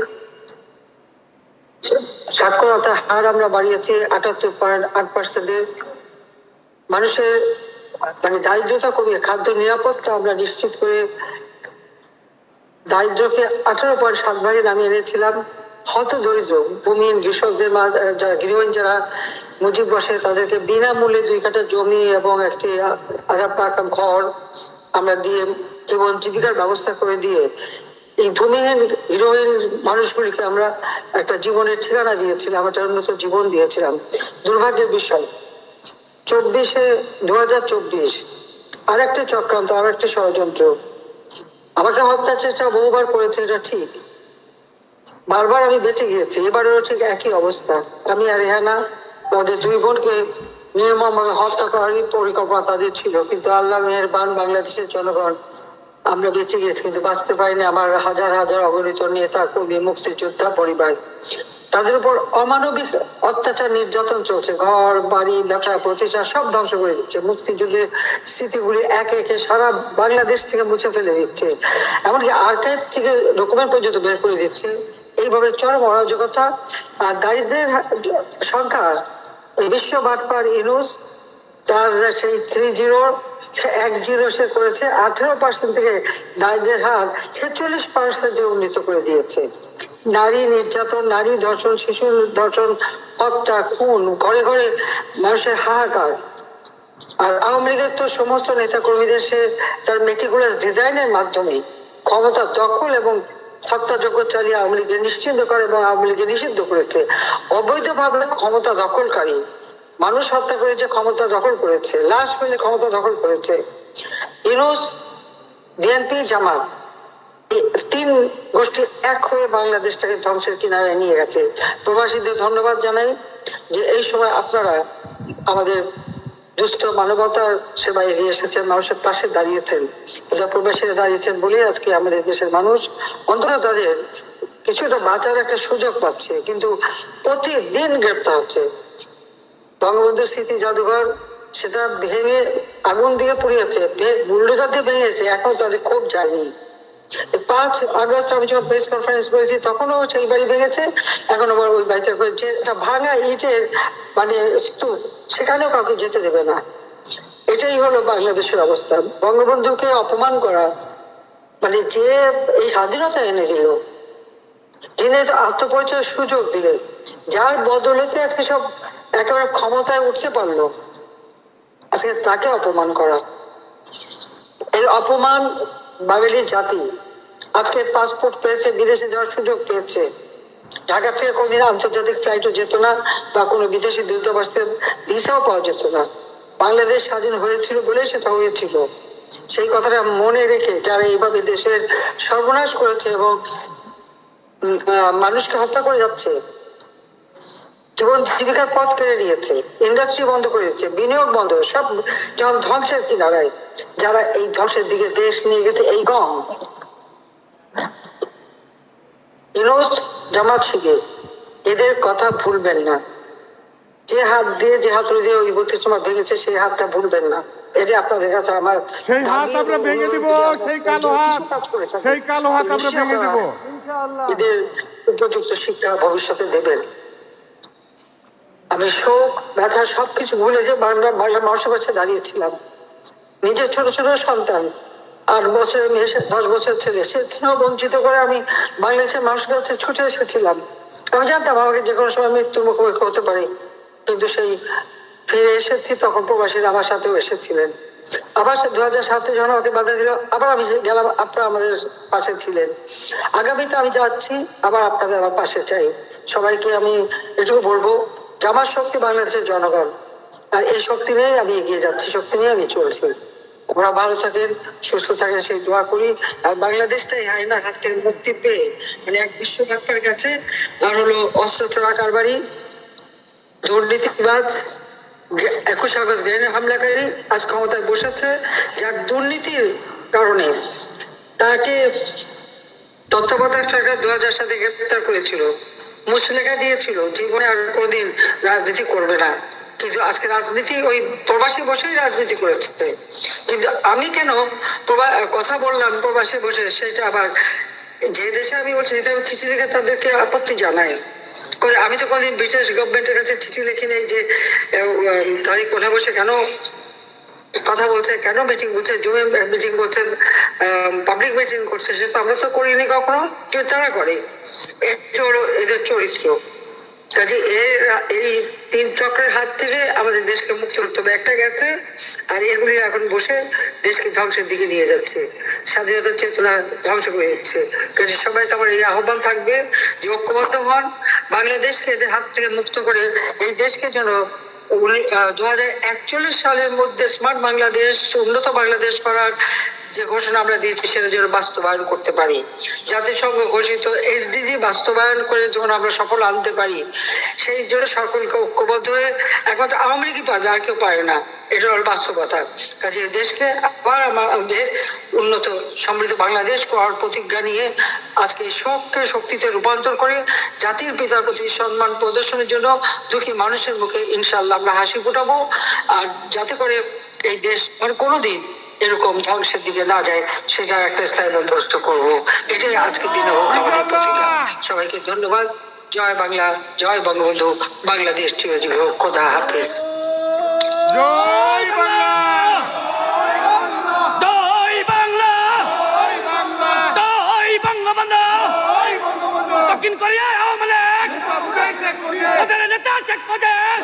সাক্ষরতার হার আমরা বাড়িয়েছি 78.8%। মানুষের দারিদ্রতা কমিয়ে খাদ্য নিরাপত্তা আমরা নিশ্চিত করে দারিদ্রকে 18.7 নামিয়ে এনেছিলাম। হত দরিদ্র ভূমিহীন কৃষকদের, যারা গৃহহীন, যারা মুজিব বসে, তাদেরকে বিনামূল্যে 2 কাঠা জমি এবং একটি আঘাত পাকা ঘর আমরা দিয়ে জীবন জীবিকার ব্যবস্থা করে দিয়ে এই ভূমিহীন গৃহহীন মানুষগুলিকে আমরা একটা জীবনের ঠিকানা দিয়েছিলাম, একটা উন্নত জীবন দিয়েছিলাম। দুর্ভাগ্যের বিষয় 2024 আর একটা চক্রান্ত, আর একটা ষড়যন্ত্র। আমাকে হত্যা চেষ্টা বহুবার করেছে, এটা ঠিক, বারবার আমি বেঁচে গিয়েছি, এবারেও ঠিক একই অবস্থা। আমি আর রেহানা, আমাদের 2 বোনকে নির্মমভাবে হত্যা করারই পরিকল্পনা তাদের ছিল, কিন্তু আল্লাহ মেহেরবান, বাংলাদেশের জনগণ আমরা বেঁচে গেছি, কিন্তু বাঁচতে পারিনি আমার হাজার হাজার অগণিত নেতা কর্মী, মুক্তিযোদ্ধা পরিবার। তাদের উপর অমানবিক অত্যাচার, নির্যাতন চলছে। ঘর বাড়ি, ব্যবসা প্রতিষ্ঠান সব ধ্বংস করে দিচ্ছে। মুক্তিযুদ্ধের স্মৃতিগুলি একে একে সারা বাংলাদেশ থেকে মুছে ফেলে দিচ্ছে, এমনকি আর্কাইভ থেকে ডকুমেন্ট পর্যন্ত বের করে দিচ্ছে। এইভাবে চরম অরাজকতা আর দারিদ্রের সংখ্যা, বিশ্ব বাটপার ইউনুস তার সেই 10 সে করেছে 18% থেকে দারিদ্রের হার 46% উন্নীত করে দিয়েছে। নারী নির্যাতন, নারী ধর্ষণ, শিশু ধর্ষণ, হত্যা, খুন, ঘরে ঘরে মানুষের হাহাকার। আর আওয়ামী লীগের তো সমস্ত নেতা কর্মীদের সে তার মেটিকুলাস ডিজাইনের মাধ্যমে ক্ষমতা দখল এবং হত্যাযজ্ঞ চালিয়ে আওয়ামী লীগের নিশ্চিন্ত করে এবং আওয়ামী লীগের নিষিদ্ধ করেছে। অবৈধভাবে ক্ষমতা দখলকারী মানুষ হত্যা করেছে, ক্ষমতা দখল করেছে, লাশ ফেলে ক্ষমতা দখল করেছে। ইউনূস, বিএনপি, জামাত তিন গোষ্ঠী এক হয়ে বাংলাদেশটাকে ধ্বংসের কিনারায় নিয়ে গেছে। প্রবাসীদের ধন্যবাদ জানাই যে এই সময় আপনারা আমাদের দুস্থ মানবতার সেবায় এগিয়ে এসেছেন, মানুষের পাশে দাঁড়িয়েছেন। প্রবাসীরা দাঁড়িয়েছেন বলে আজকে আমাদের দেশের মানুষ অন্তত তাদের কিছুটা বাঁচার একটা সুযোগ পাচ্ছে, কিন্তু প্রতিদিন গ্রেপ্তার হচ্ছে। বঙ্গবন্ধু স্মৃতি জাদুঘর সেটা ভেঙে আগুন দিয়ে পুড়িয়েছে, বুলডোজার দিয়ে ভেঙেছে, এখনো তাদের ক্ষোভ যায়নি। 5 আগস্ট আমি যখন প্রেস কনফারেন্স করেছি তখনও সেই বাড়ি ভেঙেছে, এখন আবার ওই বাড়িতে যে একটা ভাঙা ইটের মানে স্তূপ, সেখানেও কাউকে যেতে দেবে না। এটাই হলো বাংলাদেশের অবস্থা। বঙ্গবন্ধুকে অপমান করা, মানে যে এই স্বাধীনতা এনে দিল, যিনি আত্মপরিচয়ের সুযোগ দিলেন, যার বদলতে আজকে সব একেবারে ক্ষমতায় উঠতে পারলো, আজকে তাকে অপমান করা, এই অপমান বাঙালি জাতি আজকে পাসপোর্ট পেয়েছে, বিদেশে যাওয়ার সুযোগ পেয়েছে। ঢাকা থেকে কোনদিন আন্তর্জাতিক ফ্লাইটও যেত না, বা কোনো বিদেশি দূতাবাসের ভিসাও পাওয়া যেত না। বাংলাদেশ স্বাধীন হয়েছিল বলে সেটা হয়েছিল। সেই কথাটা মনে রেখে যারা এইভাবে দেশের সর্বনাশ করেছে এবং মানুষকে হত্যা করে যাচ্ছে, জীবন জীবিকার পথ কেড়ে নিয়েছে, ইন্ডাস্ট্রি বন্ধ করে দিচ্ছে, বিনিয়োগ বন্ধ, সব যখন ধ্বংসের কিনারায়, যারা এই ধ্বংসের দিকে দেশ নিয়ে গেছে, এই গম ইউনূস, জামাত শিবির, এদের কথা ভুলবেন না। যে হাত দিয়ে, যে হাতুড়ি দিয়ে ওই 32 সময় ভেঙেছে, সেই হাতটা ভুলবেন না। এটা আপনাদের কাছে আমার সেই হাত আমরা ভেঙে দিব, সেই কালো হাত, সেই কালো হাত আমরা ভেঙে দিব। এদের উপযুক্ত শিক্ষা ভবিষ্যতে দেবেন। আমি শোক, ব্যথা সবকিছু ভুলে যে বাংলার মানুষের কাছে দাঁড়িয়েছিলাম। নিজের ছোট ছোট সন্তান, 8 বছরের মেয়ে, 10 বছর ছেলে, সে বঞ্চিত করে আমি বাংলাদেশের মানুষের কাছে ছুটে এসেছিলাম। আমি জানতাম আমাকে যে কোনো সময় মৃত্যুর মুখোমুখি হতে পারে, কিন্তু সেই ফিরে এসেছি, তখন প্রবাসীরা আমার সাথেও এসেছিলেন। আবার 2007 যখন আমাকে বাধা দিল, আবার আমি গেলাম, আপনারা আমাদের পাশে ছিলেন। আগামীতে আমি যাচ্ছি, আবার আপনাদের আমার পাশে চাই। সবাইকে আমি এটুকু বলবো, আমার শক্তি বাংলাদেশের জনগণ, আর এই শক্তি নিয়েই আমি এগিয়ে যাচ্ছি, শক্তি নিয়ে আমি চলছি। ওরা ভালো থাকেন, সুস্থ থাকেন, সেই দোয়া করি। আর বাংলাদেশটাই আয়নার হাত থেকে মুক্তি পেয়ে, মানে এক বিশ্বব্যাপার গেছে, আর হলো অস্ত্র চোরা কারবারি, দুর্নীতিবাজ, 21 আগস্ট গ্রেনেড হামলাকারী আজ ক্ষমতায় বসেছে, যার দুর্নীতির কারণে তাকে তত্ত্বাবধায়ক সরকার 2000 সালে গ্রেপ্তার করেছিল, মুচলেখা দিয়েছিল জীবনে আর কোনোদিন রাজনীতি করবে না। কিন্তু আজকে রাজনীতি ওই প্রবাসী বসেই রাজনীতি করেছে। কিন্তু আমি কেন কথা বললাম প্রবাসী বসে, সেটা আবার যে দেশে আমি বলছি সেটা আমি চিঠি লিখে তাদেরকে আপত্তি জানাই। আমি তো কোনদিন ব্রিটিশ গভর্নমেন্টের কাছে চিঠি লিখি নেই যে তারিখ কোথায় বসে কেন কথা বলছে, কেন মিটিং বলছে, জুমে মিটিং বলছে, পাবলিক মিটিং করছে, সেটা আমরা তো করিনি কখনো, কেউ তারা করে। এটা হলো এদের চরিত্র। কাজে এই 3 চক্রের হাত থেকে আমাদের দেশকে মুক্ত করতে হবে। একটা গেছে, আর এগুলি এখন বসে দেশকে ধ্বংসের দিকে নিয়ে যাচ্ছে, স্বাধীনতার চেতনা ধ্বংস করে যাচ্ছে। কাজে সবাই তো আমার এই আহ্বান থাকবে যে ঐক্যবদ্ধ হন, বাংলাদেশকে এদের হাত থেকে মুক্ত করে এই দেশকে যেন 2041 সালের মধ্যে স্মার্ট বাংলাদেশ, উন্নত বাংলাদেশ করার যে ঘোষণা আমরা দিয়েছি, সেটা যেন বাস্তবায়ন করতে পারি। জাতিসংঘ ঘোষিত SDG বাস্তবায়ন করে যখন আমরা সফল আনতে পারি, সেই জন্য সকলকে ঐক্যবদ্ধ হয়ে, একমাত্র আওয়ামী লীগই পারবে, আর কেউ পারে না, এটা হল বাস্তবতা। কাজে দেশকে আবার আমাদের উন্নত সমৃদ্ধ বাংলাদেশ করার প্রতিজ্ঞা নিয়ে আজকে শোককে শক্তিতে রূপান্তর করে জাতির পিতার প্রতি সম্মান প্রদর্শনের জন্য দুঃখী মানুষের মুখে ইনশাআল্লাহ আমরা হাসি ফোটাবো। আর যাতে করে এই দেশ মানে কোনোদিন এরকম ধ্বংসের দিকে না যায়, সেটা একটা স্থায়ী বন্দোবস্ত করবো। এটাই আজকের দিনে হোক আমাদের প্রতিজ্ঞা। সবাইকে ধন্যবাদ। জয় বাংলা, জয় বঙ্গবন্ধু, বাংলাদেশ চিরজীবী হোক। খোদা হাফেজ। জয় বাংলা, জয় বাংলা, জয় বঙ্গবন্ধু, দক্ষিণ কোরিয়া আওয়ামী লীগ, ওদের নেতা শেখ মুজিব,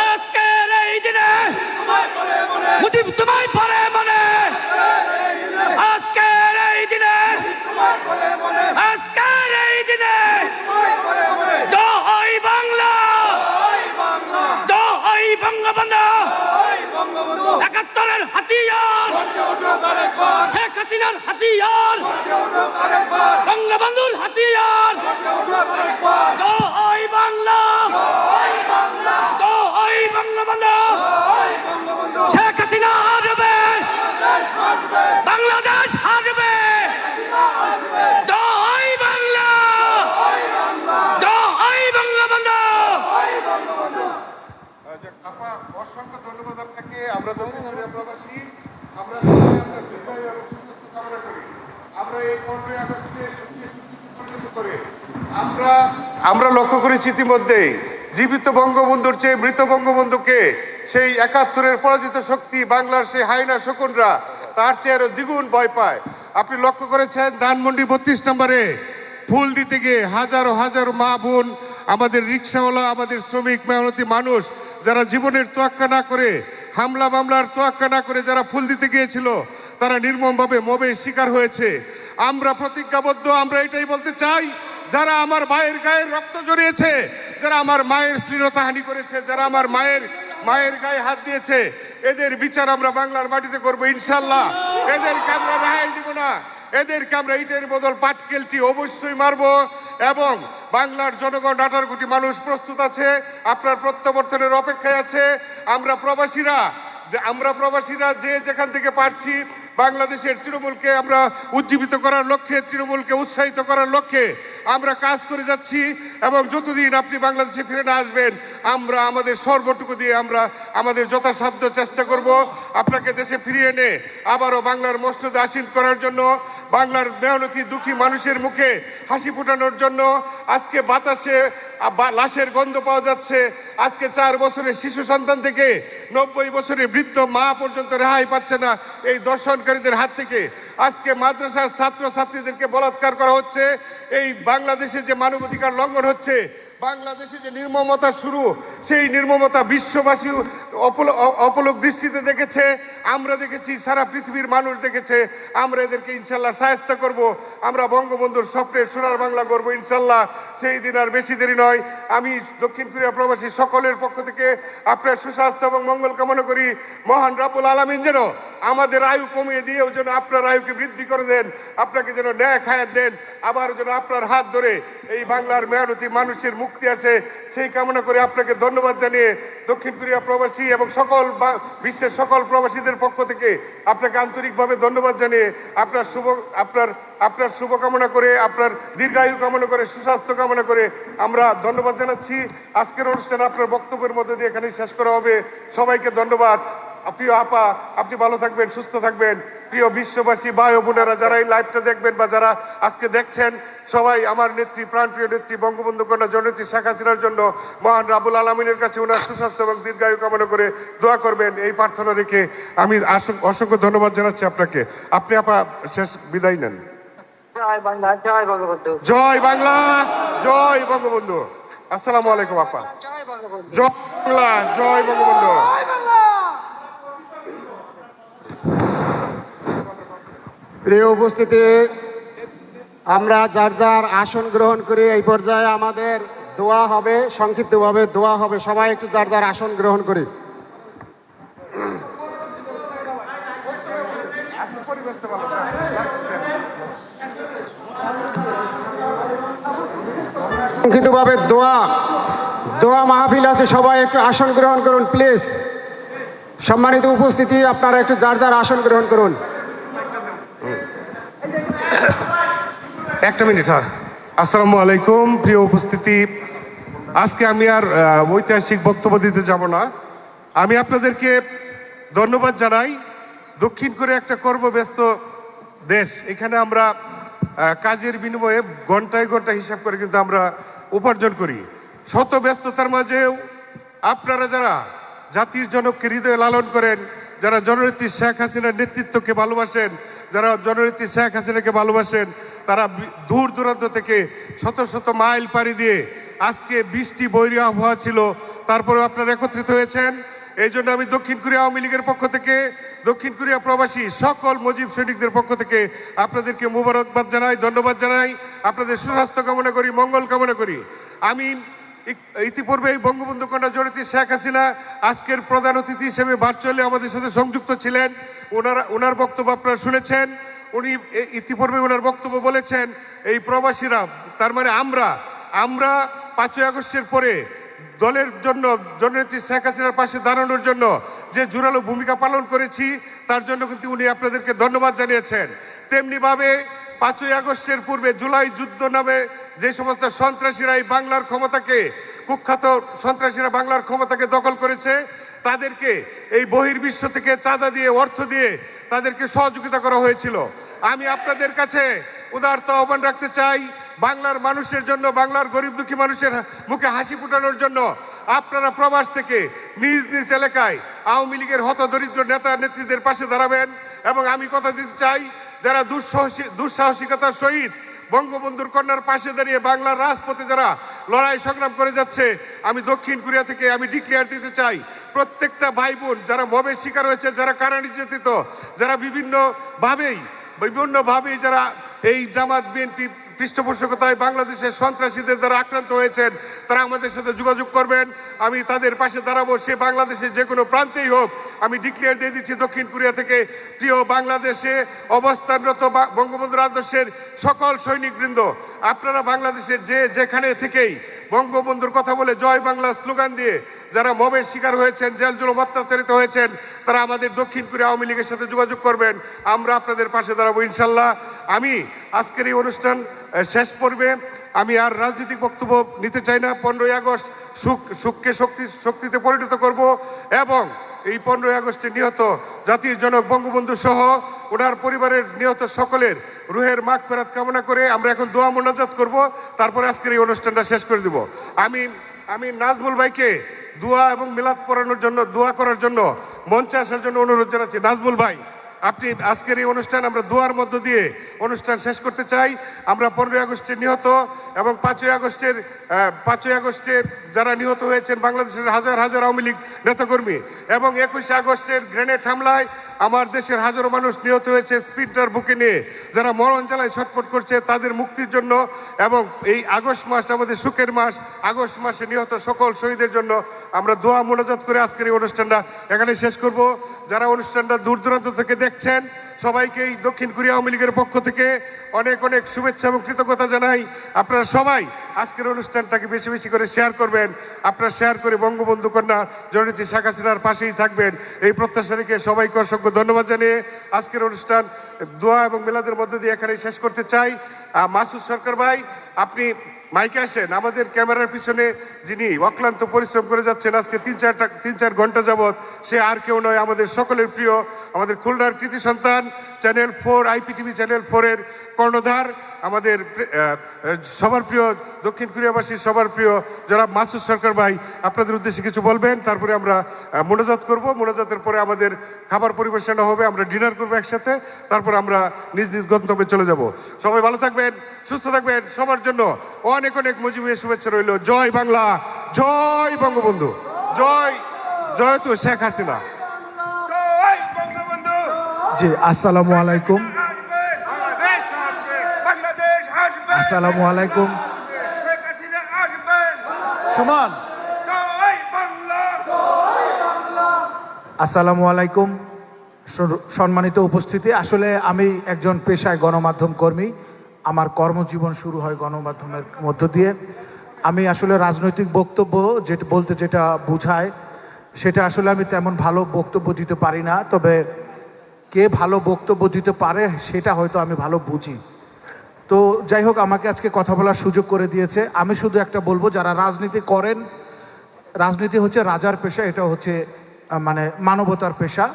আজকের এই দিনে মুজিব তোমায় পরে মনে, আজকের এই দিনে, আজকের এই দিনে, জয় বাংলা, জয় বঙ্গবন্ধু, 71-এর হাতিয়ার, শেখ হাসিনার হাতিয়ার, হাতিয়ার জয় বাংলা জয় বঙ্গবন্ধু শেখ হাসিনা আসবে বাংলাদেশ আসবে জয় বাংলা জয় বঙ্গবন্ধু অসংখ্য ধন্যবাদ আপনাকে। আমরা দক্ষিণ কোরিয়া প্রবাসী, আমরা সবাই আপনার দীর্ঘায়ু এবং সুস্থ কামনা করি। আমরা এই 15 আগস্টে পরিণত করে আমরা লক্ষ্য করেছি ইতিমধ্যেই জীবিত বঙ্গবন্ধুর চেয়ে মৃত বঙ্গবন্ধুকে, সেই 71-এর পরাজিত শক্তি বাংলার সেই হায়না শকুনরা তার চেয়ে আরো দ্বিগুণ ভয় পায়। আপনি লক্ষ্য করেছেন ধানমন্ডি 32 নম্বরে ফুল দিতে গিয়ে হাজারো হাজারো মা বোন, আমাদের রিক্সাওয়ালা, আমাদের শ্রমিক মেহনতি মানুষ যারা জীবনের তোয়াক্কা না করে, হামলা মামলার তোয়াক্কা না করে যারা ফুল দিতে গিয়েছিল, তারা নির্মমভাবে মবের শিকার হয়েছে। আমরা প্রতিজ্ঞাবদ্ধ, আমরা এটাই বলতে চাই, যারা আমার মায়ের গায়ের রক্ত জড়িয়েছে, যারা আমার মায়ের শ্লীলতাহানি করেছে, যারা আমার মায়ের গায়ে হাত দিয়েছে, এদের বিচার আমরা বাংলার মাটিতে করবো ইনশাল্লাহ। এদেরকে আমরা রেহাই দিব না, এদেরকে আমরা ইটের বদল পাটকেলটি অবশ্যই মারবো। এবং বাংলার জনগণ 18 কোটি মানুষ প্রস্তুত আছে, আপনার প্রত্যাবর্তনের অপেক্ষায় আছে। আমরা প্রবাসীরা যে যেখান থেকে পারছি বাংলাদেশের তৃণমূলকে আমরা উজ্জীবিত করার লক্ষ্যে, তৃণমূলকে উৎসাহিত করার লক্ষ্যে আমরা কাজ করে যাচ্ছি। এবং যতদিন আপনি বাংলাদেশে ফিরে না আসবেন, আমরা আমাদের সর্বটুকু দিয়ে আমরা আমাদের যথাসাধ্য চেষ্টা করব আপনাকে দেশে ফিরিয়ে এনে আবারও বাংলার মসনদে আসীন করার জন্য, বাংলার মেহনতি দুঃখী মানুষের মুখে হাসি ফোটানোর জন্য। আজকে বাতাসে লাশের গন্ধ পাওয়া যাচ্ছে। আজকে 4 বছরের শিশু সন্তান থেকে 90 বছরের বৃদ্ধ মা পর্যন্ত রেহাই পাচ্ছে না এই দর্শনকারীদের হাত থেকে। আজকে মাদ্রাসার ছাত্র ছাত্রীদেরকে বলাৎকার করা হচ্ছে। এই বাংলাদেশে যে মানবাধিকার লঙ্ঘন হচ্ছে, বাংলাদেশে যে নির্মমতা শুরু, সেই নির্মমতা বিশ্ববাসী অপলক দৃষ্টিতে দেখেছে, আমরা দেখেছি, সারা পৃথিবীর মানুষ দেখেছে। আমরা এদেরকে ইনশাল্লাহ শায়েস্তা করব। আমরা বঙ্গবন্ধুর স্বপ্নের সোনার বাংলা করবো ইনশাল্লাহ। সেই দিন আর বেশি দেরি নয়। আমি দক্ষিণ কোরিয়া প্রবাসী সকলের পক্ষ থেকে আপনার সুস্বাস্থ্য এবং মঙ্গল কামনা করি। মহান রাব্বুল আলামিন যেন আমাদের আয়ু কমিয়ে দিয়েও যেন আপনার আয়ুকে বৃদ্ধি করে দেন, আপনাকে যেন ন্যায় হায়াত দেন, আবার যেন আপনার হাত ধরে এই বাংলার মেহনতি মানুষের মুক্তি আসে, সেই কামনা করে আপনাকে ধন্যবাদ জানিয়ে দক্ষিণ কোরিয়া প্রবাসী এবং বিশ্বের সকল প্রবাসীদের পক্ষ থেকে আপনাকে আন্তরিকভাবে ধন্যবাদ জানিয়ে আপনার শুভকামনা করে, আপনার দীর্ঘায়ু কামনা করে, সুস্বাস্থ্য কামনা করে আমরা ধন্যবাদ জানাচ্ছি। আজকের অনুষ্ঠান আপনার বক্তব্যের মধ্যে দিয়ে এখানেই শেষ করা হবে। সবাইকে ধন্যবাদ। প্রিয় আপা, আপনি ভালো থাকবেন, সুস্থ থাকবেন। প্রিয় বিশ্ববাসী ভাই ও বোনেরা, যারা এই লাইভটা দেখবেন বা যারা আজকে দেখছেন, সবাই আমার নেত্রী, প্রাণপ্রিয় নেত্রী, বঙ্গবন্ধু কন্যা জননেত্রী শেখ হাসিনার জন্য মহান রাব্বুল আলামিনের কাছে ওনার সুস্বাস্থ্য এবং দীর্ঘায়ু কামনা করে দোয়া করবেন, এই প্রার্থনা রেখে আমি অসংখ্য ধন্যবাদ জানাচ্ছি আপনাকে। আপনি আপা শেষ বিদায় নেন। জয় বাংলা, জয় বঙ্গবন্ধু। জয় বাংলা, জয় বঙ্গবন্ধু। আসসালামু আলাইকুম আপা। জয় বঙ্গবন্ধু। জয় বাংলা, জয় বঙ্গবন্ধু। প্রিয় উপস্থিতি, আমরা যার যার আসন গ্রহণ করি। এই পর্যায়ে আমাদের দোয়া হবে, সংক্ষিপ্তভাবে দোয়া হবে। সবাই একটু যার যার আসন গ্রহণ করি। সংক্ষিপ্তভাবে দোয়া মাহফিল আছে, সবাই একটু আসন গ্রহণ করুন প্লিজ। সম্মানিত উপস্থিতি, আপনারা একটু যার যার আসন গ্রহণ করুন। একটা মিনিট। হ্যাঁ, আসসালামু আলাইকুম। প্রিয় উপস্থিতি, আজকে আমি আর ঐতিহাসিক বক্তব্য দিতে যাব না। আমি আপনাদেরকে ধন্যবাদ জানাই। দক্ষিণ কোরিয়া একটা কর্মব্যস্ত দেশ। এখানে আমরা কাজের বিনিময়ে ঘন্টায় ঘন্টায় হিসাব করে কিন্তু আমরা উপার্জন করি। শত ব্যস্ততার মাঝেও আপনারা যারা জাতির জনককে হৃদয়ে লালন করেন, যারা জননেত্রী শেখ হাসিনার নেতৃত্বকে ভালোবাসেন, যারা জননেত্রী শেখ হাসিনাকে ভালোবাসেন, তারা দূর দূরান্ত থেকে শত শত মাইল পাড়ি দিয়ে আজকে বৃষ্টি বৈরী আবহাওয়া ছিল, তারপরে আপনারা একত্রিত হয়েছেন। এই জন্য আমি দক্ষিণ কোরিয়া আওয়ামী লীগের পক্ষ থেকে, দক্ষিণ কোরিয়া প্রবাসী সকল মুজিব সৈনিকদের পক্ষ থেকে আপনাদেরকে মোবারকবাদ জানাই, ধন্যবাদ জানাই। আপনাদের সুস্বাস্থ্য কামনা করি, মঙ্গল কামনা করি। আমি ইতিপূর্বে এই বঙ্গবন্ধু কন্যা জননেত্রী শেখ হাসিনা আজকের প্রধান অতিথি হিসেবে ভার্চুয়ালি আমাদের সাথে সংযুক্ত ছিলেন। ওনার বক্তব্য আপনারা শুনেছেন। উনি ইতিপূর্বে ওনার বক্তব্য বলেছেন এই প্রবাসীরা তার মানে আমরা 5ই আগস্টের পরে দলের জন্য জননেত্রী শেখ হাসিনার পাশে দাঁড়ানোর জন্য যে জোরালো ভূমিকা পালন করেছি তার জন্য কিন্তু উনি আপনাদেরকে ধন্যবাদ জানিয়েছেন। তেমনিভাবে 5ই আগস্টের পূর্বে জুলাই যুদ্ধ নামে যে সমস্ত সন্ত্রাসীরা এই বাংলার ক্ষমতাকে কুখ্যাত সন্ত্রাসীরা বাংলার ক্ষমতাকে দখল করেছে তাদেরকে এই বহির্বিশ্ব থেকে চাঁদা দিয়ে অর্থ দিয়ে তাদেরকে সহযোগিতা করা হয়েছিল। আমি আপনাদের কাছে উদারতা আহ্বান রাখতে চাই, বাংলার মানুষের জন্য, বাংলার গরিব দুঃখী মানুষের মুখে হাসি ফুটানোর জন্য আপনারা প্রবাস থেকে নিজ নিজ এলাকায় আওয়ামী লীগের হতদরিদ্র নেতা নেত্রীদের পাশে দাঁড়াবেন। এবং আমি কথা দিতে চাই, যারা দুঃসাহসিকতার সহিত বঙ্গবন্ধুর কন্যার পাশে দাঁড়িয়ে বাংলার রাজপথে যারা লড়াই সংগ্রাম করে যাচ্ছে, আমি দক্ষিণ কোরিয়া থেকে আমি ডিক্লেয়ার দিতে চাই, প্রত্যেকটা ভাই বোন যারা মবের শিকার হয়েছে, যারা কারা নির্যাতিত, যারা বিভিন্নভাবেই যারা এই জামাত বিএনপি পৃষ্ঠপোষকতায় বাংলাদেশের সন্ত্রাসীদের দ্বারা আক্রান্ত হয়েছেন, তারা আমাদের সাথে যোগাযোগ করবেন। আমি তাদের পাশে দাঁড়াবো, সে বাংলাদেশের যে কোনো প্রান্তেই হোক। আমি ডিক্লেয়ার দিয়ে দিচ্ছি দক্ষিণ কোরিয়া থেকে, প্রিয় বাংলাদেশে অবস্থানরত বঙ্গবন্ধুর আদর্শের সকল সৈনিকবৃন্দ, আপনারা বাংলাদেশের যেখানে থেকেই বঙ্গবন্ধুর কথা বলে জয় বাংলা স্লোগান দিয়ে যারা মবের শিকার হয়েছেন, জেল জুলুম অত্যাচারিত হয়েছেন, তারা আমাদের দক্ষিণ কোরিয়া আওয়ামী লীগের সাথে যোগাযোগ করবেন। আমরা আপনাদের পাশে দাঁড়াবো ইনশাল্লাহ। আমি আজকের এই অনুষ্ঠান শেষ পর্বে আমি আর রাজনৈতিক বক্তব্য নিতে চাই না। 15ই আগস্ট সুখকে শক্তিতে পরিণত করব এবং এই 15ই আগস্টে নিহত জাতির জনক বঙ্গবন্ধু সহ ওনার পরিবারের নিহত সকলের রুহের মাগফিরাত কামনা করে আমরা এখন দোয়া মোনাজাত করব, তারপরে আজকের এই অনুষ্ঠানটা শেষ করে দিব। আমি নাজমুল ভাইকে দোয়া এবং মিলাদ পড়ানোর জন্য, দোয়া করার জন্য মঞ্চে আসার জন্য অনুরোধ জানাচ্ছি। নাজমুল ভাই, আপনি আজকের এই অনুষ্ঠান আমরা দোয়ার মধ্য দিয়ে অনুষ্ঠান শেষ করতে চাই। আমরা 15ই আগস্টে নিহত এবং 5ই আগস্টে যারা নিহত হয়েছেন বাংলাদেশের হাজার হাজার আওয়ামী লীগ নেতাকর্মী এবং 21শে আগস্টের গ্রেনেড হামলায় আমার দেশের হাজারো মানুষ নিহত হয়েছে স্পিডটার বুকে নিয়ে, যারা মরণ জ্বালায় ছটফট করছে তাদের মুক্তির জন্য এবং এই আগস্ট মাসটা আমাদের সুখের মাস, আগস্ট মাসে নিহত সকল শহীদের জন্য আমরা দোয়া মোনাজাত করে আজকের এই অনুষ্ঠানটা এখানে শেষ করব। যারা অনুষ্ঠানটা দূর দূরান্ত থেকে দেখছেন সবাইকে এই দক্ষিণ কোরিয়া আওয়ামী লীগের পক্ষ থেকে অনেক অনেক শুভেচ্ছা এবং কৃতজ্ঞতা জানাই। আপনারা সবাই আজকের অনুষ্ঠানটাকে বেশি বেশি করে শেয়ার করবেন। আপনারা শেয়ার করে বঙ্গবন্ধু কন্যা জননেত্রী শেখ হাসিনার পাশেই থাকবেন, এই প্রত্যাশা রেখে সবাইকে অসংখ্য ধন্যবাদ জানিয়ে আজকের অনুষ্ঠান দোয়া এবং মিলাদের মধ্য দিয়ে এখানে শেষ করতে চাই। মাসুদ সরকার ভাই, আপনি মাইকে আসেন। আমাদের ক্যামেরার পিছনে যিনি অক্লান্ত পরিশ্রম করে যাচ্ছেন আজকে 3-4 ঘন্টা যাবৎ, সে আর কেউ নয়, আমাদের সকলের প্রিয়, আমাদের খুলনার কৃতি সন্তান, চ্যানেল 4 IPTV চ্যানেল 4-এর কর্ণধার, আমাদের সবার প্রিয় দক্ষিণ কোরিয়াবাসীর সবার প্রিয় জনাব মাসুদ সরকার ভাই, আপনাদের উদ্দেশ্যে কিছু বলবেন, তারপরে আমরা মোনাজাত করব। মোনাজাতের পরে আমাদের খাবার পরিবেশনা হবে, আমরা ডিনার করবো একসাথে, তারপর আমরা নিজ নিজ গন্তব্যে চলে যাব। সবাই ভালো থাকবেন, সুস্থ থাকবেন, সবার জন্য অনেক অনেক মুজিবের শুভেচ্ছা রইল। জয় বাংলা, জয় বঙ্গবন্ধু, জয় তো শেখ হাসিনা। জি, আসসালামু আলাইকুম। আসসালামু আলাইকুম। সুমন, আসসালামু আলাইকুম। সম্মানিত উপস্থিতি, আসলে আমি একজন পেশায় গণমাধ্যম কর্মী। আমার কর্মজীবন শুরু হয় গণমাধ্যমের মধ্য দিয়ে। আমি আসলে রাজনৈতিক বক্তব্য যেটা বোঝায় সেটা আসলে আমি তেমন ভালো বক্তব্য দিতে পারি না, তবে কে ভালো বক্তব্য দিতে পারে সেটা হয়তো আমি ভালো বুঝি। তো যাই হোক, আমাকে আজকে কথা বলার সুযোগ করে দিয়েছে। আমি শুধু একটা বলবো, যারা রাজনীতি করেন, রাজনীতি হচ্ছে রাজার পেশা, এটা হচ্ছে মানে মানবতার পেশা।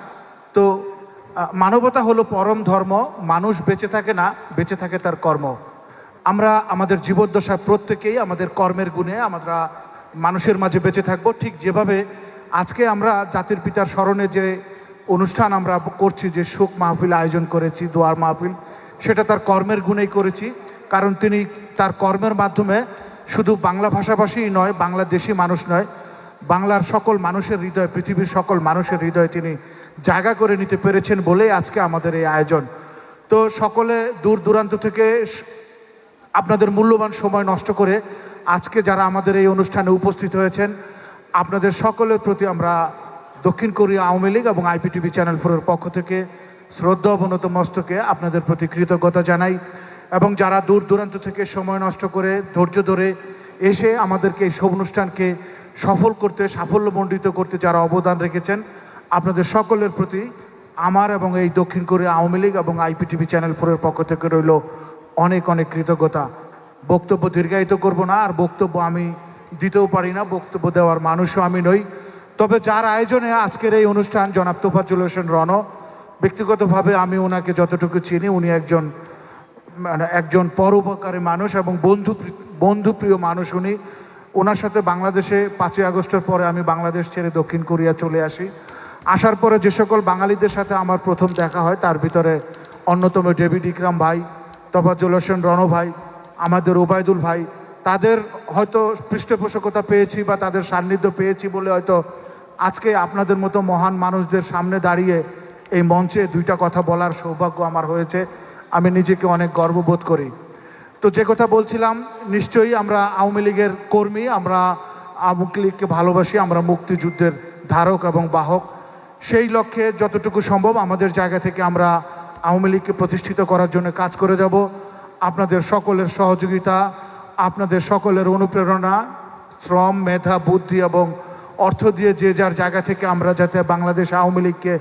তো মানবতা হলো পরম ধর্ম। মানুষ বেঁচে থাকে না, বেঁচে থাকে তার কর্ম। আমরা আমাদের জীবদ্দশায় প্রত্যেকেই আমাদের কর্মের গুণে আমরা মানুষের মাঝে বেঁচে থাকবো। ঠিক যেভাবে আজকে আমরা জাতির পিতার স্মরণে যে অনুষ্ঠান আমরা করছি, যে শোক মাহফিল আয়োজন করেছি, দোয়ার মাহফিল, সেটা তার কর্মের গুণেই করেছি। কারণ তিনি তার কর্মের মাধ্যমে শুধু বাংলা ভাষাভাষীই নয়, বাংলাদেশি মানুষ নয়, বাংলার সকল মানুষের হৃদয়, পৃথিবীর সকল মানুষের হৃদয়ে তিনি জায়গা করে নিতে পেরেছেন বলেই আজকে আমাদের এই আয়োজন। তো সকলে দূর দূরান্ত থেকে আপনাদের মূল্যবান সময় নষ্ট করে আজকে যারা আমাদের এই অনুষ্ঠানে উপস্থিত হয়েছেন, আপনাদের সকলের প্রতি আমরা দক্ষিণ কোরিয়া আওয়ামী লীগ এবং IPTV চ্যানেল 4-এর পক্ষ থেকে শ্রদ্ধা অবনত মস্তকে আপনাদের প্রতি কৃতজ্ঞতা জানাই। এবং যারা দূর দূরান্ত থেকে সময় নষ্ট করে ধৈর্য ধরে এসে আমাদেরকে এই অনুষ্ঠানকে সফল করতে, সাফল্যমণ্ডিত করতে যারা অবদান রেখেছেন, আপনাদের সকলের প্রতি আমার এবং এই দক্ষিণ কোরিয়া আওয়ামী লীগ এবং IPTV চ্যানেল 4-এর পক্ষ থেকে রইল অনেক অনেক কৃতজ্ঞতা। বক্তব্য দীর্ঘায়িত করব না, আর বক্তব্য আমি দিতেও পারি না, বক্তব্য দেওয়ার মানুষও আমি নই। তবে যার আয়োজনে আজকের এই অনুষ্ঠান, জনাব তোফাজ্জল হোসেন রণ, ব্যক্তিগতভাবে আমি ওনাকে যতটুকু চিনি, উনি একজন পরোপকারী মানুষ এবং বন্ধুপ্রিয় মানুষ। উনি ওনার সাথে বাংলাদেশে 5ই আগস্টের পরে আমি বাংলাদেশ ছেড়ে দক্ষিণ কোরিয়া চলে আসি। আসার পরে যে সকল বাঙালিদের সাথে আমার প্রথম দেখা হয়, তার ভিতরে অন্যতম ডেভিড ইকরাম ভাই, তোফাজ্জল হোসেন রণ ভাই, আমাদের ওবায়দুল ভাই, তাদের হয়তো পৃষ্ঠপোষকতা পেয়েছি বা তাদের সান্নিধ্য পেয়েছি বলে হয়তো আজকে আপনাদের মতো মহান মানুষদের সামনে দাঁড়িয়ে এই মঞ্চে দুইটা কথা বলার সৌভাগ্য আমার হয়েছে। আমি নিজেকে অনেক গর্ববোধ করি। তো যে কথা বলছিলাম, নিশ্চয়ই আমরা আওয়ামী লীগের কর্মী, আমরা আওয়ামী লীগকে ভালোবাসি, আমরা মুক্তিযুদ্ধের ধারক এবং বাহক। সেই লক্ষ্যে যতটুকু সম্ভব আমাদের জায়গা থেকে আমরা আওয়ামী লীগকে প্রতিষ্ঠিত করার জন্য কাজ করে যাব। আপনাদের সকলের সহযোগিতা, আপনাদের সকলের অনুপ্রেরণা, শ্রম, মেধা, বুদ্ধি এবং অর্থ দিয়ে যে যার জায়গা থেকে আমরা যাতে বাংলাদেশ আওয়ামী লীগকে,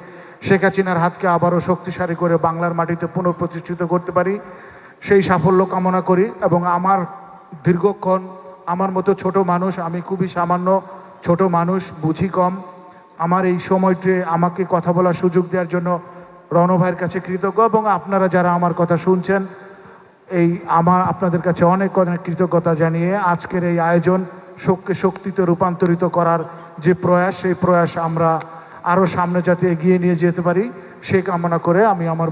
শেখ হাসিনার হাতকে আবারও শক্তিশালী করে বাংলার মাটিতে পুনঃপ্রতিষ্ঠিত করতে পারি, সেই সাফল্য কামনা করি। এবং আমার দীর্ঘক্ষণ আমার মতো ছোট মানুষ, আমি খুবই সামান্য ছোট মানুষ, বুঝি কম, আমার এই সময়টি আমাকে কথা বলার সুযোগ দেওয়ার জন্য রণ ভাইয়ের কাছে কৃতজ্ঞ। এবং আপনারা যারা আমার কথা শুনছেন, আপনাদের কাছে অনেক অনেক কৃতজ্ঞতা জানিয়ে আজকের এই আয়োজন শোককে শক্তিতে রূপান্তরিত করার যে প্রয়াস, সেই প্রয়াস আমরা আরও সামনে যাতে এগিয়ে নিয়ে যেতে পারি, সে কামনা করে আমি আমার